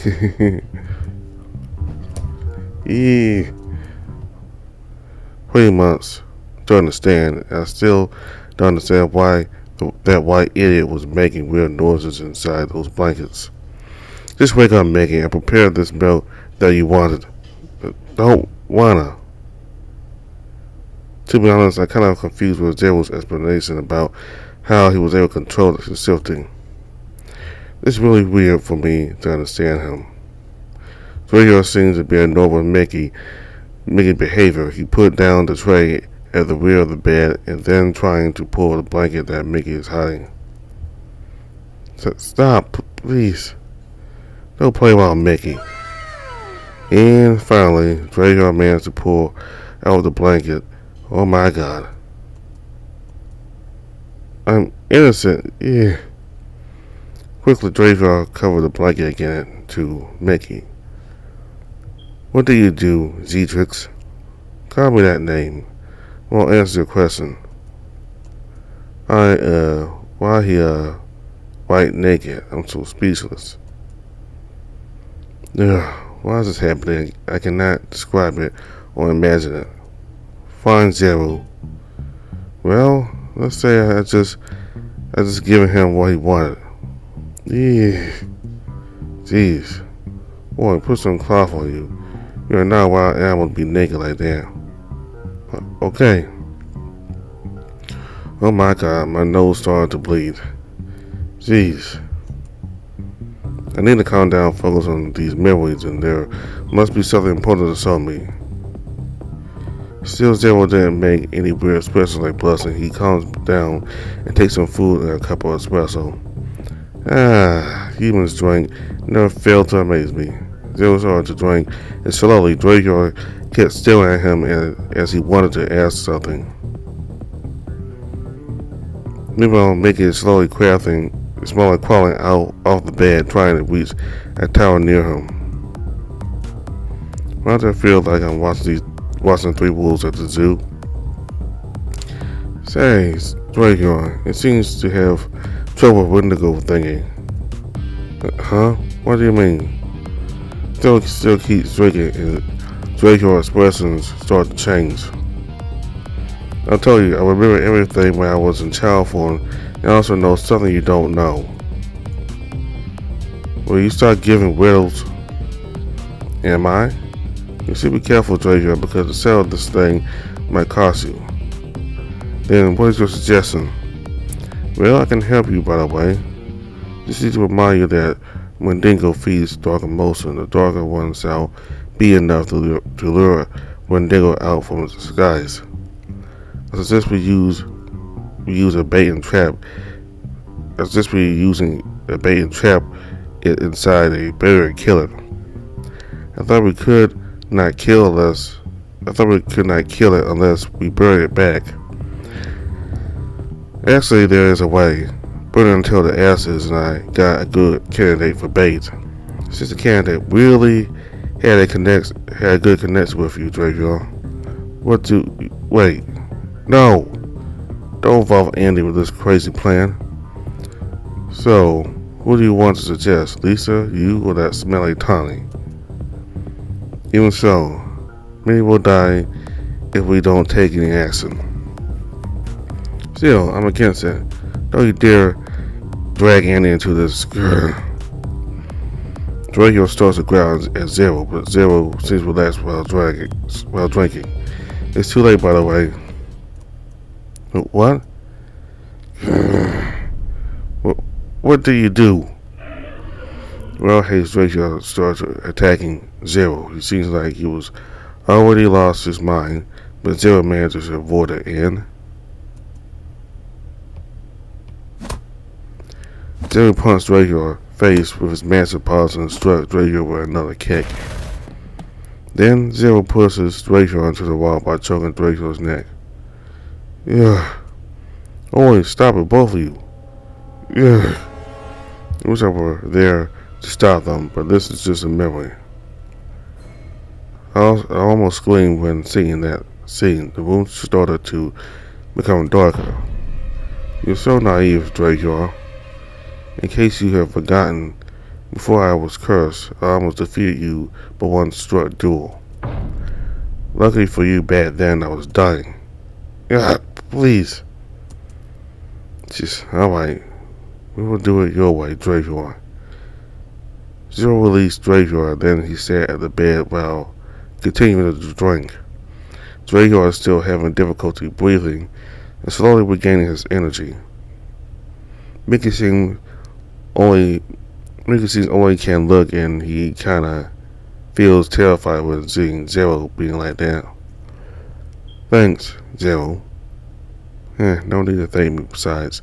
Yeah. Pretty much to understand. I still don't understand why that white idiot was making weird noises inside those blankets. Just wake up, Mickey, and prepare this milk that you wanted. Don't wanna. To be honest, I'm kind of confused with Zero's explanation about how he was able to control the shifting. It's really weird for me to understand him. Dravior seems to be a normal Mickey behavior. He put down the tray at the rear of the bed and then trying to pull the blanket that Mickey is hiding. Stop, please. Don't play around, Mickey. And finally, Dravior managed to pull out the blanket. Oh my God. I'm innocent. Yeah. Quickly, Draco covered the blanket again to Mickey. What do you do, Zetrix? Call me that name. Won't answer your question. Why he, white naked? I'm so speechless. Ugh, why is this happening? I cannot describe it or imagine it. Fine, Zero. Well, let's say I just given him what he wanted. Yeah. Jeez. Boy, put some cloth on you. You are not a wild animal to be naked like that. Okay. Oh my god, my nose started to bleed. Jeez. I need to calm down, focus on these memories, and there must be something important to show me. Still, Zero didn't make any weird expressions like blushing. He calms down and takes some food and a cup of espresso. Humans drink never failed to amaze me. Zero started to drink, and slowly Draco kept staring at him as he wanted to ask something. Meanwhile, Mickey is slowly crawling out off the bed, trying to reach a tower near him. Why do I feel like I'm watching three wolves at the zoo? Say, Draco, it seems to have trouble with Wendigo thingy. Huh? What do you mean? Still keeps drinking, and Draco's expressions start to change. I'll tell you, I remember everything when I was in child form, and I also know something you don't know. Will you start giving riddles? Am I? You should be careful, Draco, because the sale of this thing might cost you. Then what is your suggestion? Well, I can help you, by the way. Just need to remind you that when Dingo feeds dark emotion, the darker one shall be enough to lure Wendigo out from the skies. I suggest we use a bait and trap. I suggest we using a bait and trap it inside a barrier and kill it. I thought we could not kill it unless we bury it back. Actually, there is a way. Burn it until the ashes, and I got a good candidate for bait. Since the candidate really had a good connection with you, Draco. Wait. No! Don't involve Andy with this crazy plan. So, who do you want to suggest? Lisa, you, or that smelly Tawny? Even so, many will die if we don't take any action. Still, I'm against it. Don't you dare drag Andy into this. Draco starts to growl at Zero, but Zero seems relaxed while drinking. It's too late, by the way. What? What do you do? Well, Hayes Draco starts attacking Zero. He seems like he was already lost his mind, but Zero manages to avoid it and Zero punched Draco's face with his massive paws and struck Draco with another kick. Then Zero pushes Draco into the wall by choking Draco's neck. Yeah. Always stop it, both of you. Yeah. I wish I were there to stop them, but this is just a memory. I almost screamed when seeing that scene. The room started to become darker. You're so naive, Draco. In case you have forgotten, before I was cursed, I almost defeated you but one struck duel. Luckily for you, back then I was dying. God, please. Just, alright. We will do it your way, Draco. Zero released Draco, then he sat at the bed while continuing to drink. Draco is still having difficulty breathing and slowly regaining his energy. Mickey seems only can look, and he kinda feels terrified with seeing Zero being like that. Thanks, Zero. No need to thank me. Besides,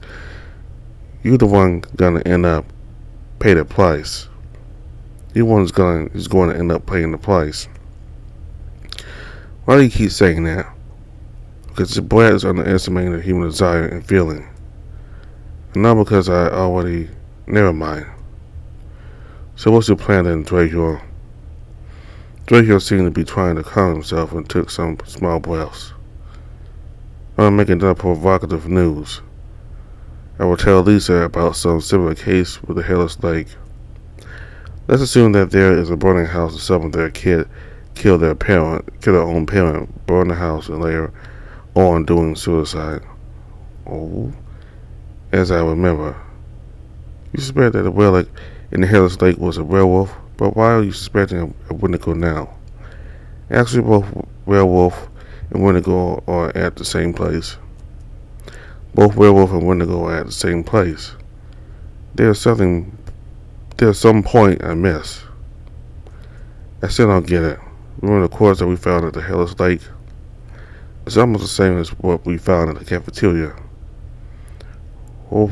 you're the one gonna end up pay the price. You're the one who's going to end up paying the price. Why do you keep saying that? Because the brat is underestimating the human desire and feeling. And not because I already Never mind. So what's your plan then, Draco? Draco seemed to be trying to calm himself and took some small breaths. I'm making that provocative news. I will tell Lisa about some similar case with the hairless lake. Let's assume that there is a burning house and someone their kid killed their own parent, burn the house, and later on doing suicide. Oh, as I remember. You suspect that the relic in the hairless lake was a werewolf, but why are you suspecting a Wendigo now? Actually, both werewolf and Wendigo are at the same place. Both werewolf and Wendigo are at the same place. There's some point I miss. I still don't get it. Remember the corpse that we found at the hairless lake? It's almost the same as what we found at the cafeteria. Oh,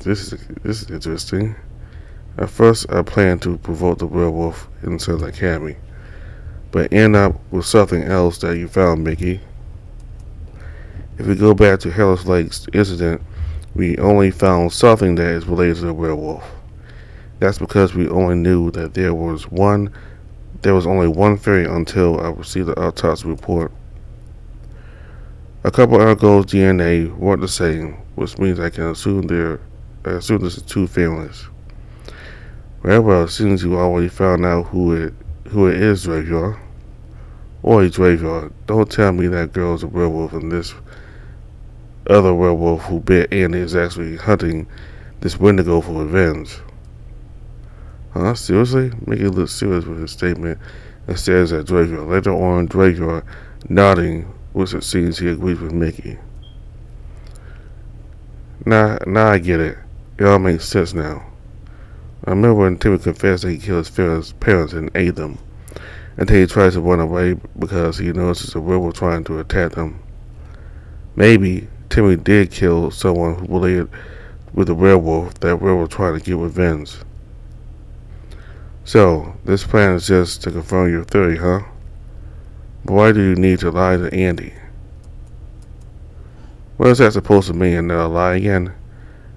this is interesting. At first, I planned to provoke the werewolf into the academy, but end up with something else that you found, Mickey. If we go back to Hairless Lake's incident, we only found something that is related to the werewolf. That's because we only knew that there was only one fairy until I received the autopsy report. A couple of Argo's DNA weren't the same, which means I can assume this is two families. Well, since you already found out who it is, Draco. Oi, Draco, don't tell me that girl's a werewolf and this other werewolf who bit Andy is actually hunting this Wendigo for revenge. Huh? Seriously? Mickey looks serious with his statement and stares at Draco. Later on, Draco nodding, which it seems he agrees with Mickey. Now I get it. It all makes sense now. I remember when Timmy confessed that he killed his parents and ate them, until he tries to run away because he notices a werewolf trying to attack them. Maybe Timmy did kill someone who believed with the werewolf that werewolf trying to get revenge. So, this plan is just to confirm your theory, huh? But why do you need to lie to Andy? What is that supposed to mean, another lie again?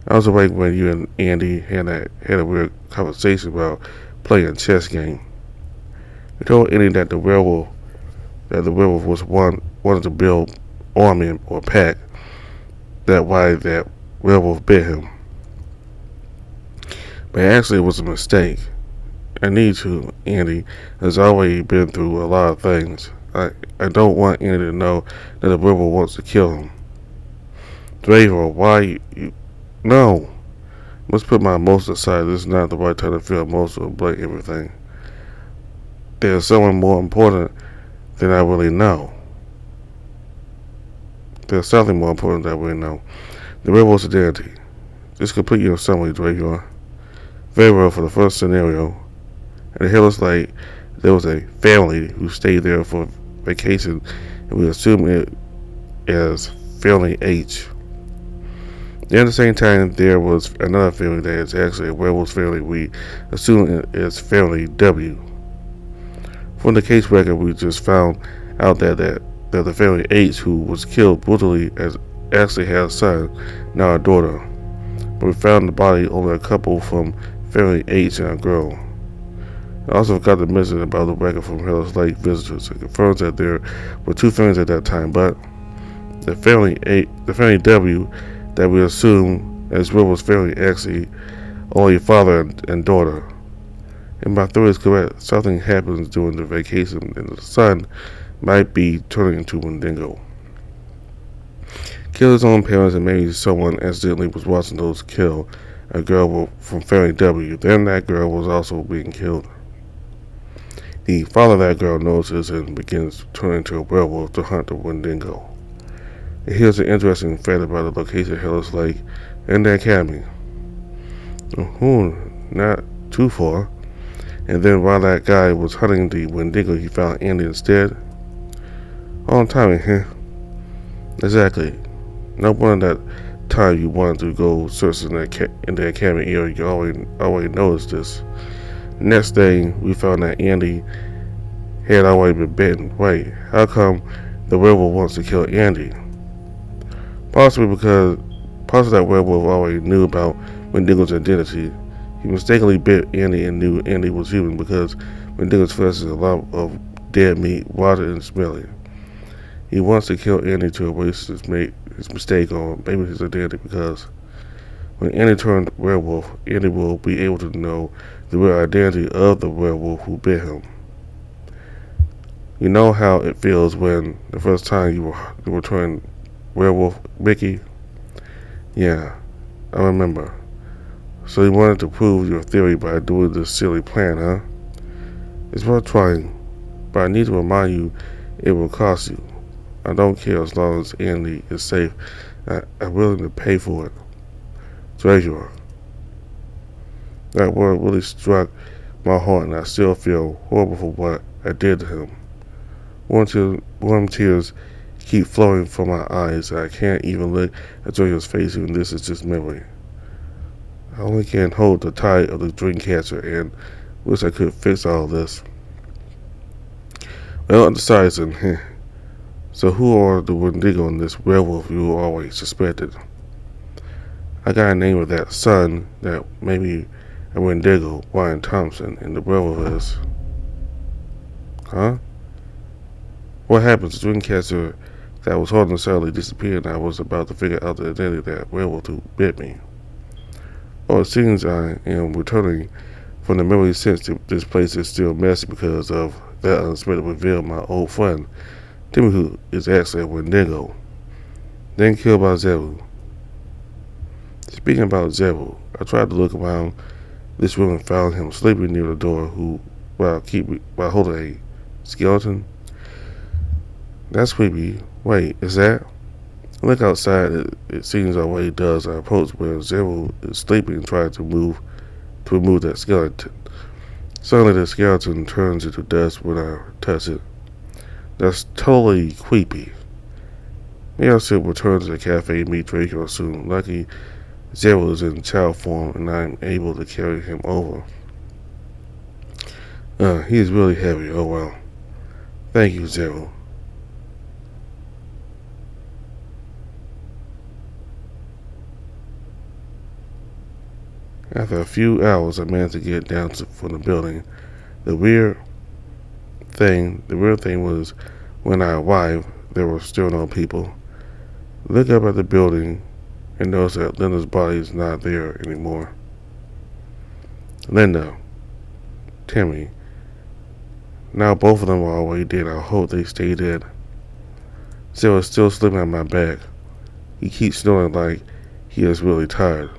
I was awake when you and Andy had a weird conversation about playing a chess game. You told Andy that the werewolf wanted to build army or pack. That's why that werewolf bit him. But actually it was a mistake. I need to. Andy has already been through a lot of things. I don't want Andy to know that the werewolf wants to kill him. Draco, why you... No. Let's put my emotions aside. This is not the right time to feel emotional and blame everything. There's someone more important than I really know. There's something more important than I really know. The werewolf's identity. Just complete your summary, Draco. Very well for the first scenario. At the Hairless Lake, there was a family who stayed there for vacation, and we assume it as Family H. At the same time, there was another family that is actually a werewolf family. We assume it is Family W. From the case record, we just found out that the Family H, who was killed brutally, actually had a son, not a daughter. But we found the body only a couple from Family H and a girl. I also forgot to mention about the record from Hairless Lake visitors. It confirms that there were two families at that time, but the Family W that we assume as well was family actually only father and daughter. And my theory is correct. Something happens during the vacation and the son might be turning into Wendigo. Kill his own parents and maybe someone accidentally was watching those kill a girl from Family W. Then that girl was also being killed. The father of that girl notices and begins to turn into a werewolf to hunt the Wendigo. And here's an interesting fact about the location of Hairless Lake and the academy. Not too far. And then while that guy was hunting the Wendigo, he found Andy instead. On timing, huh? Exactly. No wonder that time you wanted to go search in the academy area, you already noticed this. Next thing, we found that Andy had already been bitten. Wait, how come the werewolf wants to kill Andy? Possibly that werewolf already knew about Wendigo's identity He mistakenly bit Andy and knew Andy was human because Wendigo's flesh is a lot of dead meat, rotted and smelly. He wants to kill Andy to erase his mistake or maybe his identity because when Andy turns werewolf, Andy will be able to know the real identity of the werewolf who bit him. You know how it feels when the first time you were turned werewolf, Mickey? Yeah, I remember. So you wanted to prove your theory by doing this silly plan, huh? It's worth trying, but I need to remind you it will cost you. I don't care as long as Andy is safe. I'm willing to pay for it. Treasurer. That word really struck my heart, and I still feel horrible for what I did to him. Warm tears keep flowing from my eyes. I can't even look at Treasurer's face, even this is just memory. I only can hold the tide of the Dreamcatcher and wish I could fix all this. Well, on the side, so who are the Wendigo and this werewolf you always suspected? I got a name of that son that maybe a Wendigo, Ryan Thompson, and the werewolf is. Huh? What happened to Dreamcatcher that was hard necessarily disappeared and I was about to figure out the identity of that werewolf who bit me? Oh, it seems I am returning from the memory since this place is still messy because of that unexpected reveal. My old friend, Timmy, who is actually a Wendigo, then killed by Zeru. Speaking about Zeru, I tried to look around this room and found him sleeping near the door while holding a skeleton. That's creepy. Wait, is that? I look outside. It seems like what he does. I approach where Zeru is sleeping and try to remove that skeleton. Suddenly the skeleton turns into dust when I touch it. That's totally creepy. Maybe I should return to the cafe and meet Draco soon. Lucky Zeru is in child form and I'm able to carry him over. He is really heavy. Oh well. Thank you, Zeru. After a few hours, I managed to get down from the building. The weird thing was when I arrived, there were still no people. Look up at the building and notice that Linda's body is not there anymore. Linda, Timmy. Now both of them are already dead. I hope they stay dead. Sarah's still sleeping on my back. He keeps snoring like he is really tired.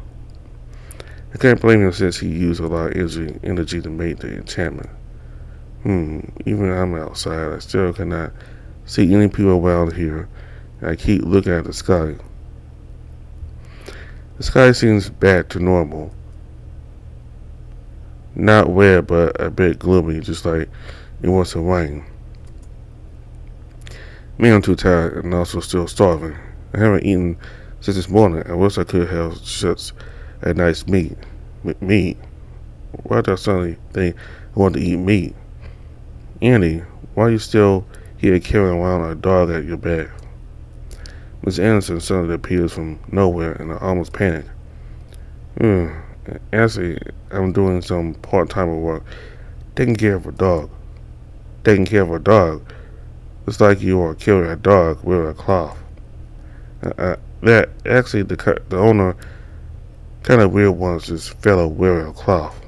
I can't blame him since he used a lot of energy to make the enchantment. Even when I'm outside, I still cannot see any people around here. I keep looking at the sky. The sky seems back to normal. Not red, but a bit gloomy, just like it wants to rain. Me, I'm too tired and also still starving. I haven't eaten since this morning. I wish I could have such a nice meat. Meat? Why did I suddenly think I wanted to eat meat? Andy, why are you still here carrying around a dog at your back? Miss Anderson suddenly appears from nowhere and I almost panic. Actually, I'm doing some part-time work, taking care of a dog. Taking care of a dog? It's like you are carrying a dog with a cloth. That actually the owner kind of weird wants this fellow wearing a cloth.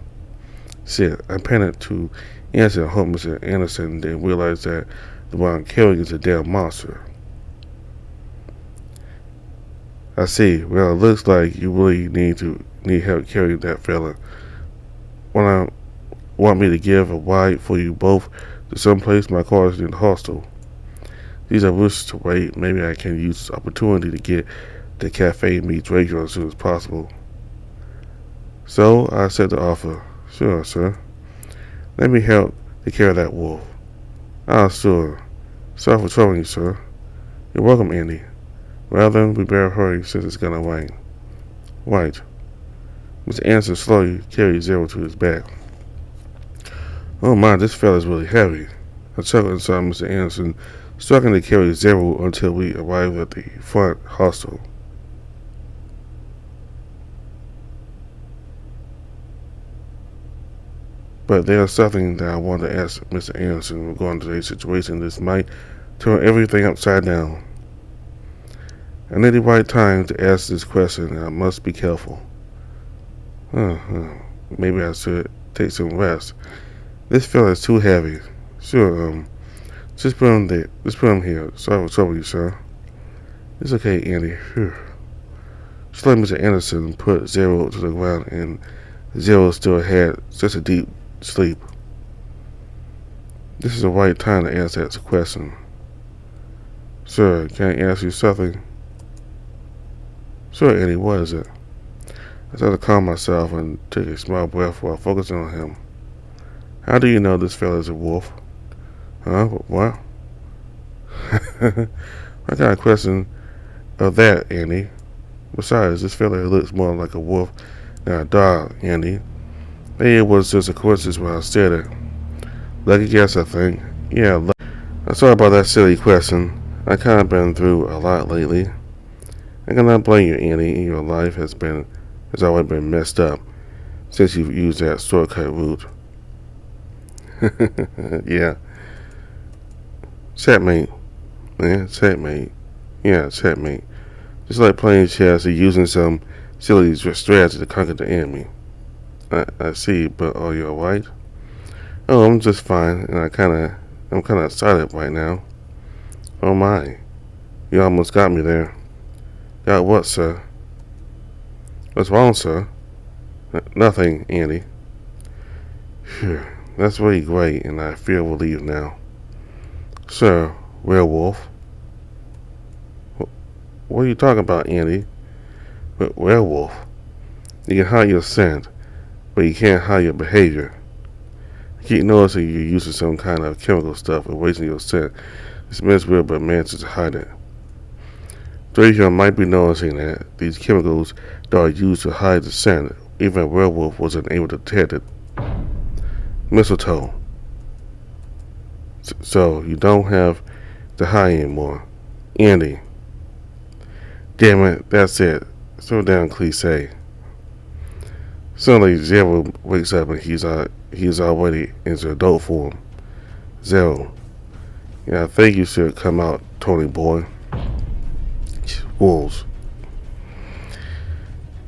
Shit, I panicked to answer and hope Mr. Anderson didn't realize that the one I'm carrying is a damn monster. I see. Well, it looks like you really need help carrying that fella. Want me to give a ride for you both to someplace? My car is in the hostel. These are wishes to wait. Maybe I can use this opportunity to get to the cafe and meet Draco as soon as possible. So I said the offer. Sure, sir. Let me help take care of that wolf. Ah, sure. Sorry for troubling you, sir. You're welcome, Andy. Well then, we better hurry since it's gonna rain. Right. Mr. Anderson slowly carried Zeru to his back. Oh my, this fella's really heavy. I chuckled and saw Mr. Anderson struggling to carry Zeru until we arrived at the front hostel. But there's something that I want to ask Mr. Anderson regarding today's situation. This might turn everything upside down. I need the right time to ask this question, and I must be careful. Maybe I should take some rest. This fella is too heavy. Sure, just put him there. Just put him here. Sorry for trouble you, sir. It's okay, Andy. Phew. Just let Mr. Anderson put Zero to the ground, and Zero still had such a deep sleep. This is the right time to ask that question. Sir, can I ask you something? Sure, Andy, what is it? I tried to calm myself and took a small breath while focusing on him. How do you know this fella is a wolf? Huh? What? What kind of question of that, Andy? Besides, this fella looks more like a wolf than a dog, Andy. Maybe it was just a coincidence when I said it. Lucky guess, I think. Yeah, I'm sorry about that silly question. I kind of been through a lot lately. I cannot blame you, Andy. Your life has always been messed up since you've used that shortcut route. Yeah. Checkmate. Man, checkmate. Yeah, checkmate. Just like playing chess or using some silly strategy to conquer the enemy. I see, but are you alright? Oh, I'm just fine, and I'm kinda excited right now. Oh my. You almost got me there. Got what, sir? What's wrong, sir? Nothing, Andy. Phew, that's really great, and I feel relieved now. Sir, werewolf? What are you talking about, Andy? Werewolf? You can hide your scent, but you can't hide your behavior. I keep noticing you're using some kind of chemical stuff and wasting your scent. It smells weird, but manages to hide it. Draco might be noticing that these chemicals that are used to hide the scent, even a werewolf wasn't able to detect it. Mistletoe. So you don't have to hide anymore. Andy. Damn it, that's it. So damn cliche. Suddenly Zero wakes up and he's already into adult form. Zero. Yeah, I think you should come out, Tony boy. Wolves.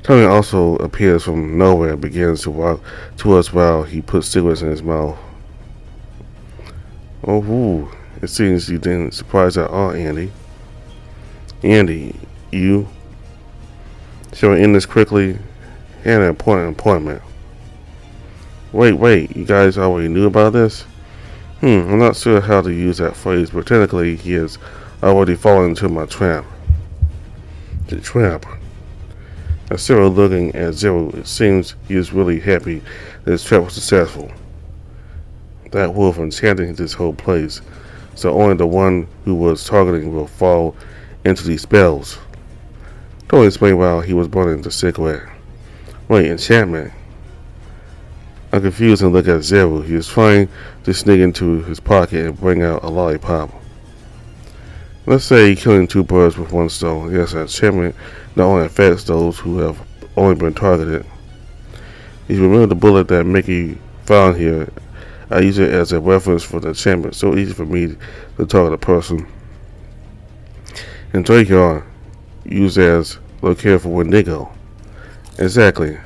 Tony also appears from nowhere and begins to walk to us while he puts cigarettes in his mouth. Oh, it seems you didn't surprise at all, Andy. Andy, you? Shall we end this quickly? Had an important appointment. Wait, you guys already knew about this? I'm not sure how to use that phrase, but technically he has already fallen into my trap. The trap. As Zero looking at Zero, it seems he is really happy that his trap was successful. That wolf enchanted this whole place, so only the one who was targeting will fall into these spells. Tony explained while he was burning the cigarette. Wait, enchantment? I'm confused and look at Zero. He is trying to sneak into his pocket and bring out a lollipop. Let's say killing two birds with one stone. Yes, enchantment not only affects those who have only been targeted. If you remember the bullet that Mickey found here, I use it as a reference for the enchantment. So easy for me to target a person. And Draco used as locator for Wendigo. Exactly.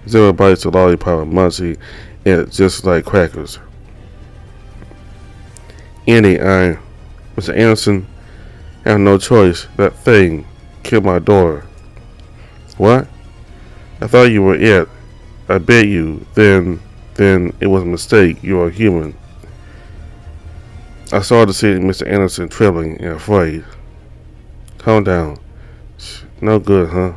Zero bites the lollipop and munchies it just like crackers. Andy, Mr. Anderson, have no choice. That thing killed my daughter. What? I thought you were it. I bet you. Then it was a mistake. You are human. I started to see Mr. Anderson trembling and afraid. Calm down. No good, huh?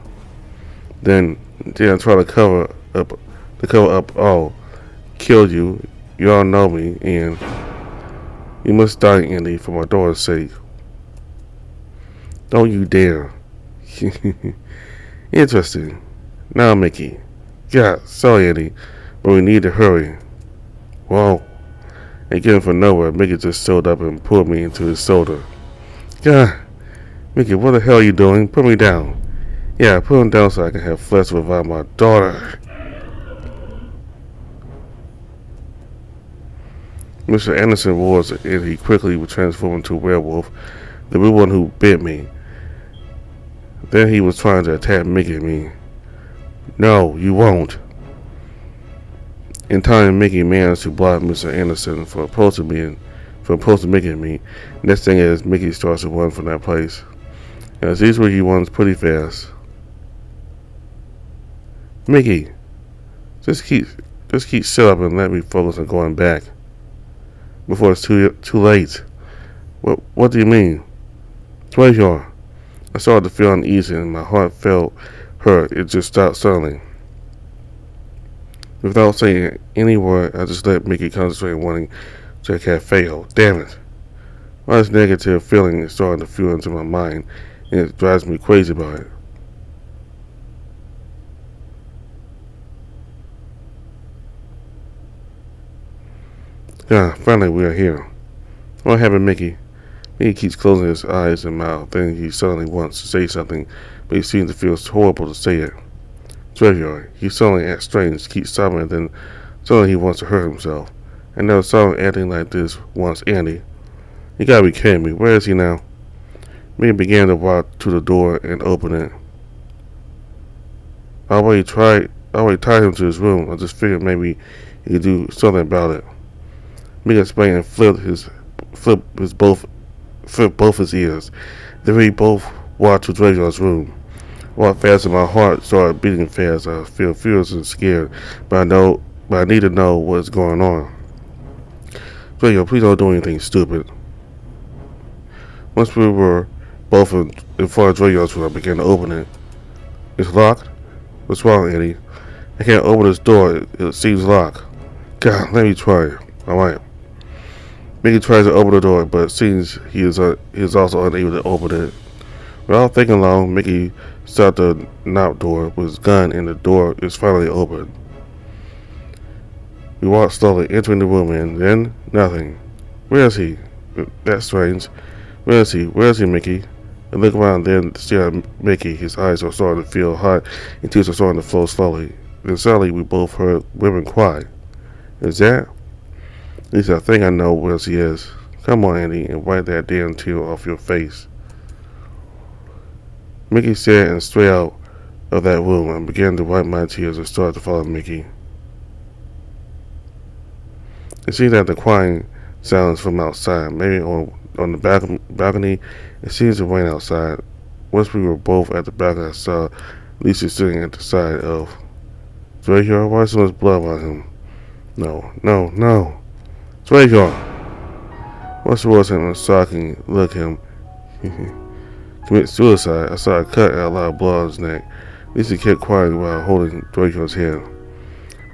Then I try to cover up all. Killed you. You all know me, and you must die, Andy, for my daughter's sake. Don't you dare. Interesting. Now, Mickey. Yeah, sorry, Andy, but we need to hurry. Whoa. Again from nowhere, Mickey just showed up and pulled me into his shoulder. God, Mickey, what the hell are you doing? Put me down. Yeah, put him down so I can have flesh without my daughter. Mr. Anderson roars, and he quickly would transform into a werewolf, the real one who bit me. Then he was trying to attack Mickey and me. No, you won't. In time, Mickey managed to block Mr. Anderson from approaching Mickey and me. Next thing is, Mickey starts to run from that place. And as usual, he runs pretty fast. Mickey, just keep still up and let me focus on going back before it's too late. What do you mean? Treyarch. I started to feel uneasy and my heart felt hurt. It just stopped suddenly. Without saying any word, I just let Mickey concentrate on wanting to a cafe. Oh, damn it. All this negative feeling is starting to fuel into my mind, and it drives me crazy about it. Finally we are here. What happened, Mickey? Mickey keeps closing his eyes and mouth. Then he suddenly wants to say something, but he seems to feel horrible to say it. Treyarch. He suddenly acts strange, keeps sobbing, and then suddenly he wants to hurt himself. I never saw him acting like this once, Andy. You gotta be kidding me. Where is he now? Mickey began to walk to the door and open it. I already tied him to his room. I just figured maybe he could do something about it. Mickey explained and flipped both his ears. Then we both walked to Treyarch's room. I walked fast and my heart started beating fast. I feel furious and scared, but I need to know what's going on. Treyarch, please don't do anything stupid. Once we were both in front of Treyarch's room, I began to open it. It's locked? What's wrong, Eddie? I can't open this door. It seems locked. God, let me try. Alright. Mickey tries to open the door, but it seems he is also unable to open it. Without thinking long, Mickey stopped the knob door with his gun, and the door is finally opened. We walked slowly, entering the room, and then nothing. Where is he? That's strange. Where is he? Where is he, Mickey? I look around, then stare at Mickey. His eyes are starting to feel hot, and tears are starting to flow slowly. Then suddenly, we both heard women cry. Is that? At least I think I know where he is. Come on, Andy, and wipe that damn tear off your face. Mickey said and straight out of that room. I began to wipe my tears and started to follow Mickey. It seems that the crying sounds from outside, maybe on the balcony. It seems to rain outside. Once we were both at the balcony, I saw Lisa sitting at the side of Treyarch. Why so much blood on him? No. Treyarch! What's the worst him shocking look him commit suicide? I saw a cut and a lot of blood on his neck. Lisa kept quiet while holding Treyarch's hand.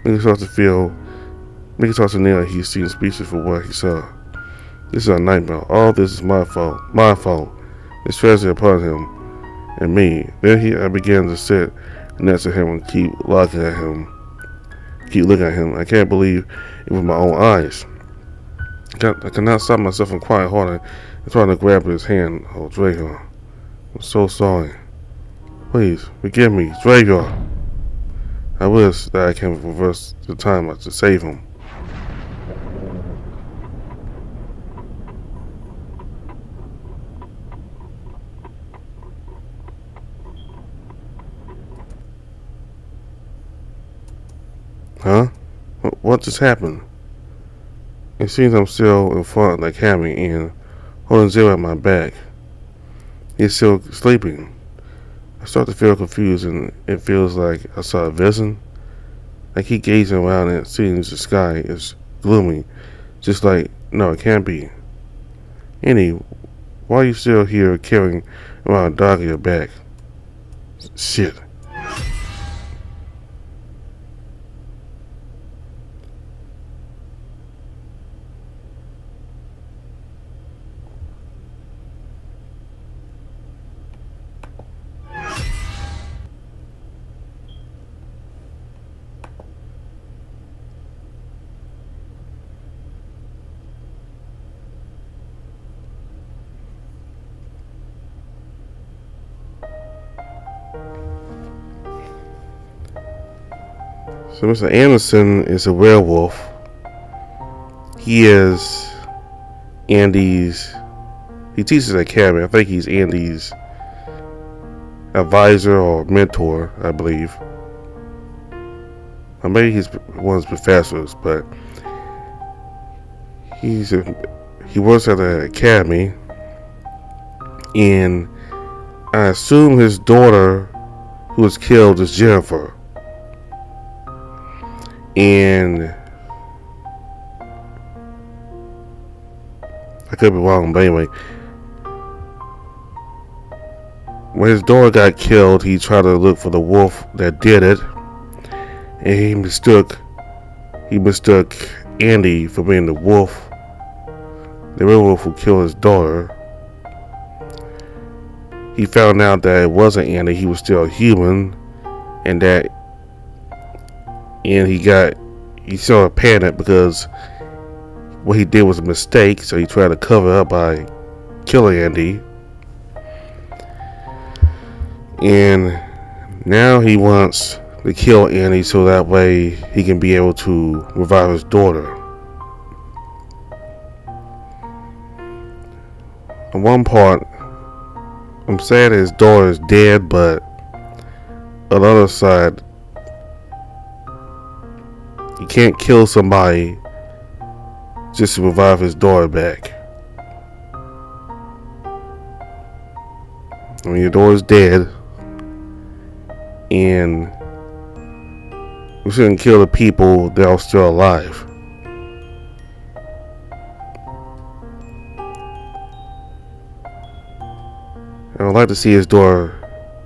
Mickey starts to kneel. He seemed speechless for what he saw. This is a nightmare. All this is my fault. My fault. It's tragedy upon him and me. Then I began to sit next to him and keep looking at him. I can't believe it with my own eyes. I cannot stop myself from crying harder and trying to grab his hand. Oh, Treyarch. I'm so sorry. Please, forgive me, Treyarch. I wish that I can reverse the time to save him. Huh? What just happened? It seems I'm still in front like Hammy and holding Zero at my back. He's still sleeping. I start to feel confused and it feels like I saw a vision. I keep gazing around and it seems the sky is gloomy. Just like, no, it can't be. Annie, why are you still here carrying around a dog on your back? Shit. So Mr. Anderson is a werewolf. he is Andy's. He teaches at academy. I think he's Andy's advisor or mentor, I believe. Or maybe he's one of his professors, but he works at the academy, and I assume his daughter who was killed is Jennifer. And I could be wrong, but anyway, when his daughter got killed, he tried to look for the wolf that did it, and he mistook Andy for being the wolf, the real wolf who killed his daughter. He found out that it wasn't Andy; he was still human, and he sort of panicked because what he did was a mistake, so he tried to cover up by killing Andy. And now he wants to kill Andy so that way he can be able to revive his daughter. On one part, I'm sad his daughter is dead, but on the other side, you can't kill somebody just to revive his daughter back. I mean, your daughter's dead, and we shouldn't kill the people that are still alive. I would like to see his daughter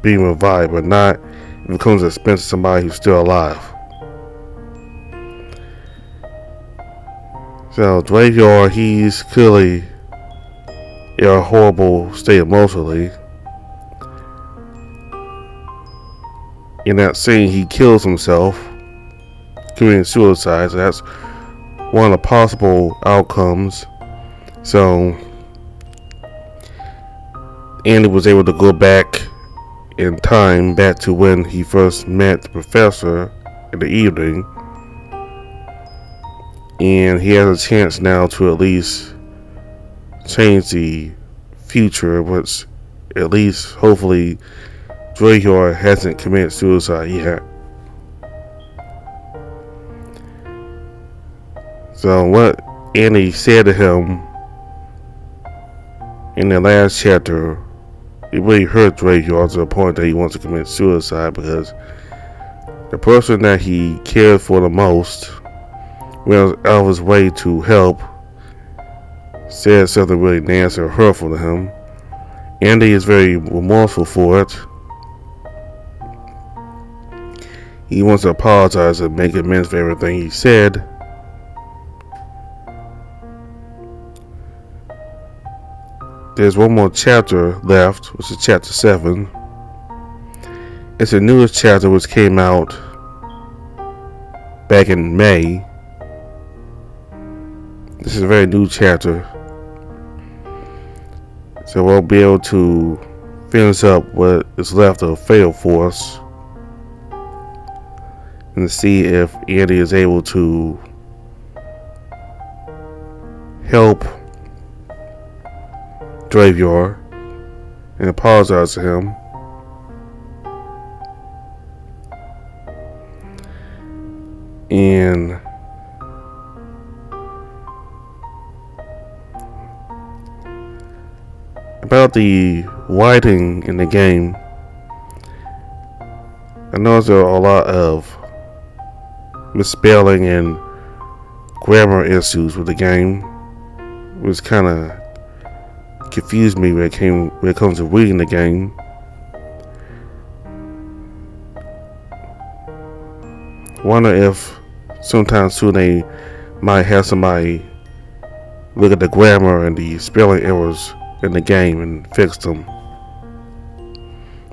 being revived, but not if it comes at the expense of somebody who's still alive. So Draveyard, he's clearly in a horrible state emotionally. In that scene, he kills himself, committing suicide. So that's one of the possible outcomes. So Andy was able to go back in time, back to when he first met the professor in the evening. And he has a chance now to at least change the future, which at least hopefully Draveyard hasn't committed suicide yet. So what Andy said to him in the last chapter, it really hurt Draveyard to the point that he wants to commit suicide, because the person that he cared for the most went out of his way to help said something really nasty or hurtful to him. Andy is very remorseful for it. He wants to apologize and make amends for everything he said. There's one more chapter left, which is chapter 7. It's the newest chapter, which came out back in May. This is a very new chapter, so we'll be able to finish up what is left of Fatal Force and see if Andy is able to help Draveyard and apologize to him. And about the writing in the game, I noticed there are a lot of misspelling and grammar issues with the game, which kind of confused me when it comes to reading the game. Wonder if sometimes too they might have somebody look at the grammar and the spelling errors in the game and fix them.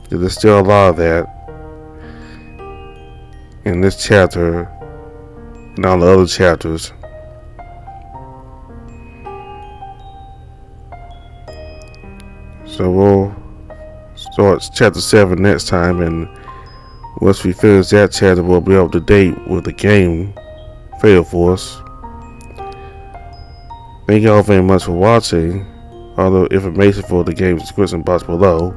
There's still a lot of that in this chapter and all the other chapters. So we'll start chapter 7 next time, and once we finish that chapter, we'll be up to date with the game Fatal Force. Thank y'all very much for watching. All the information for the game description box below.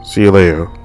See you later.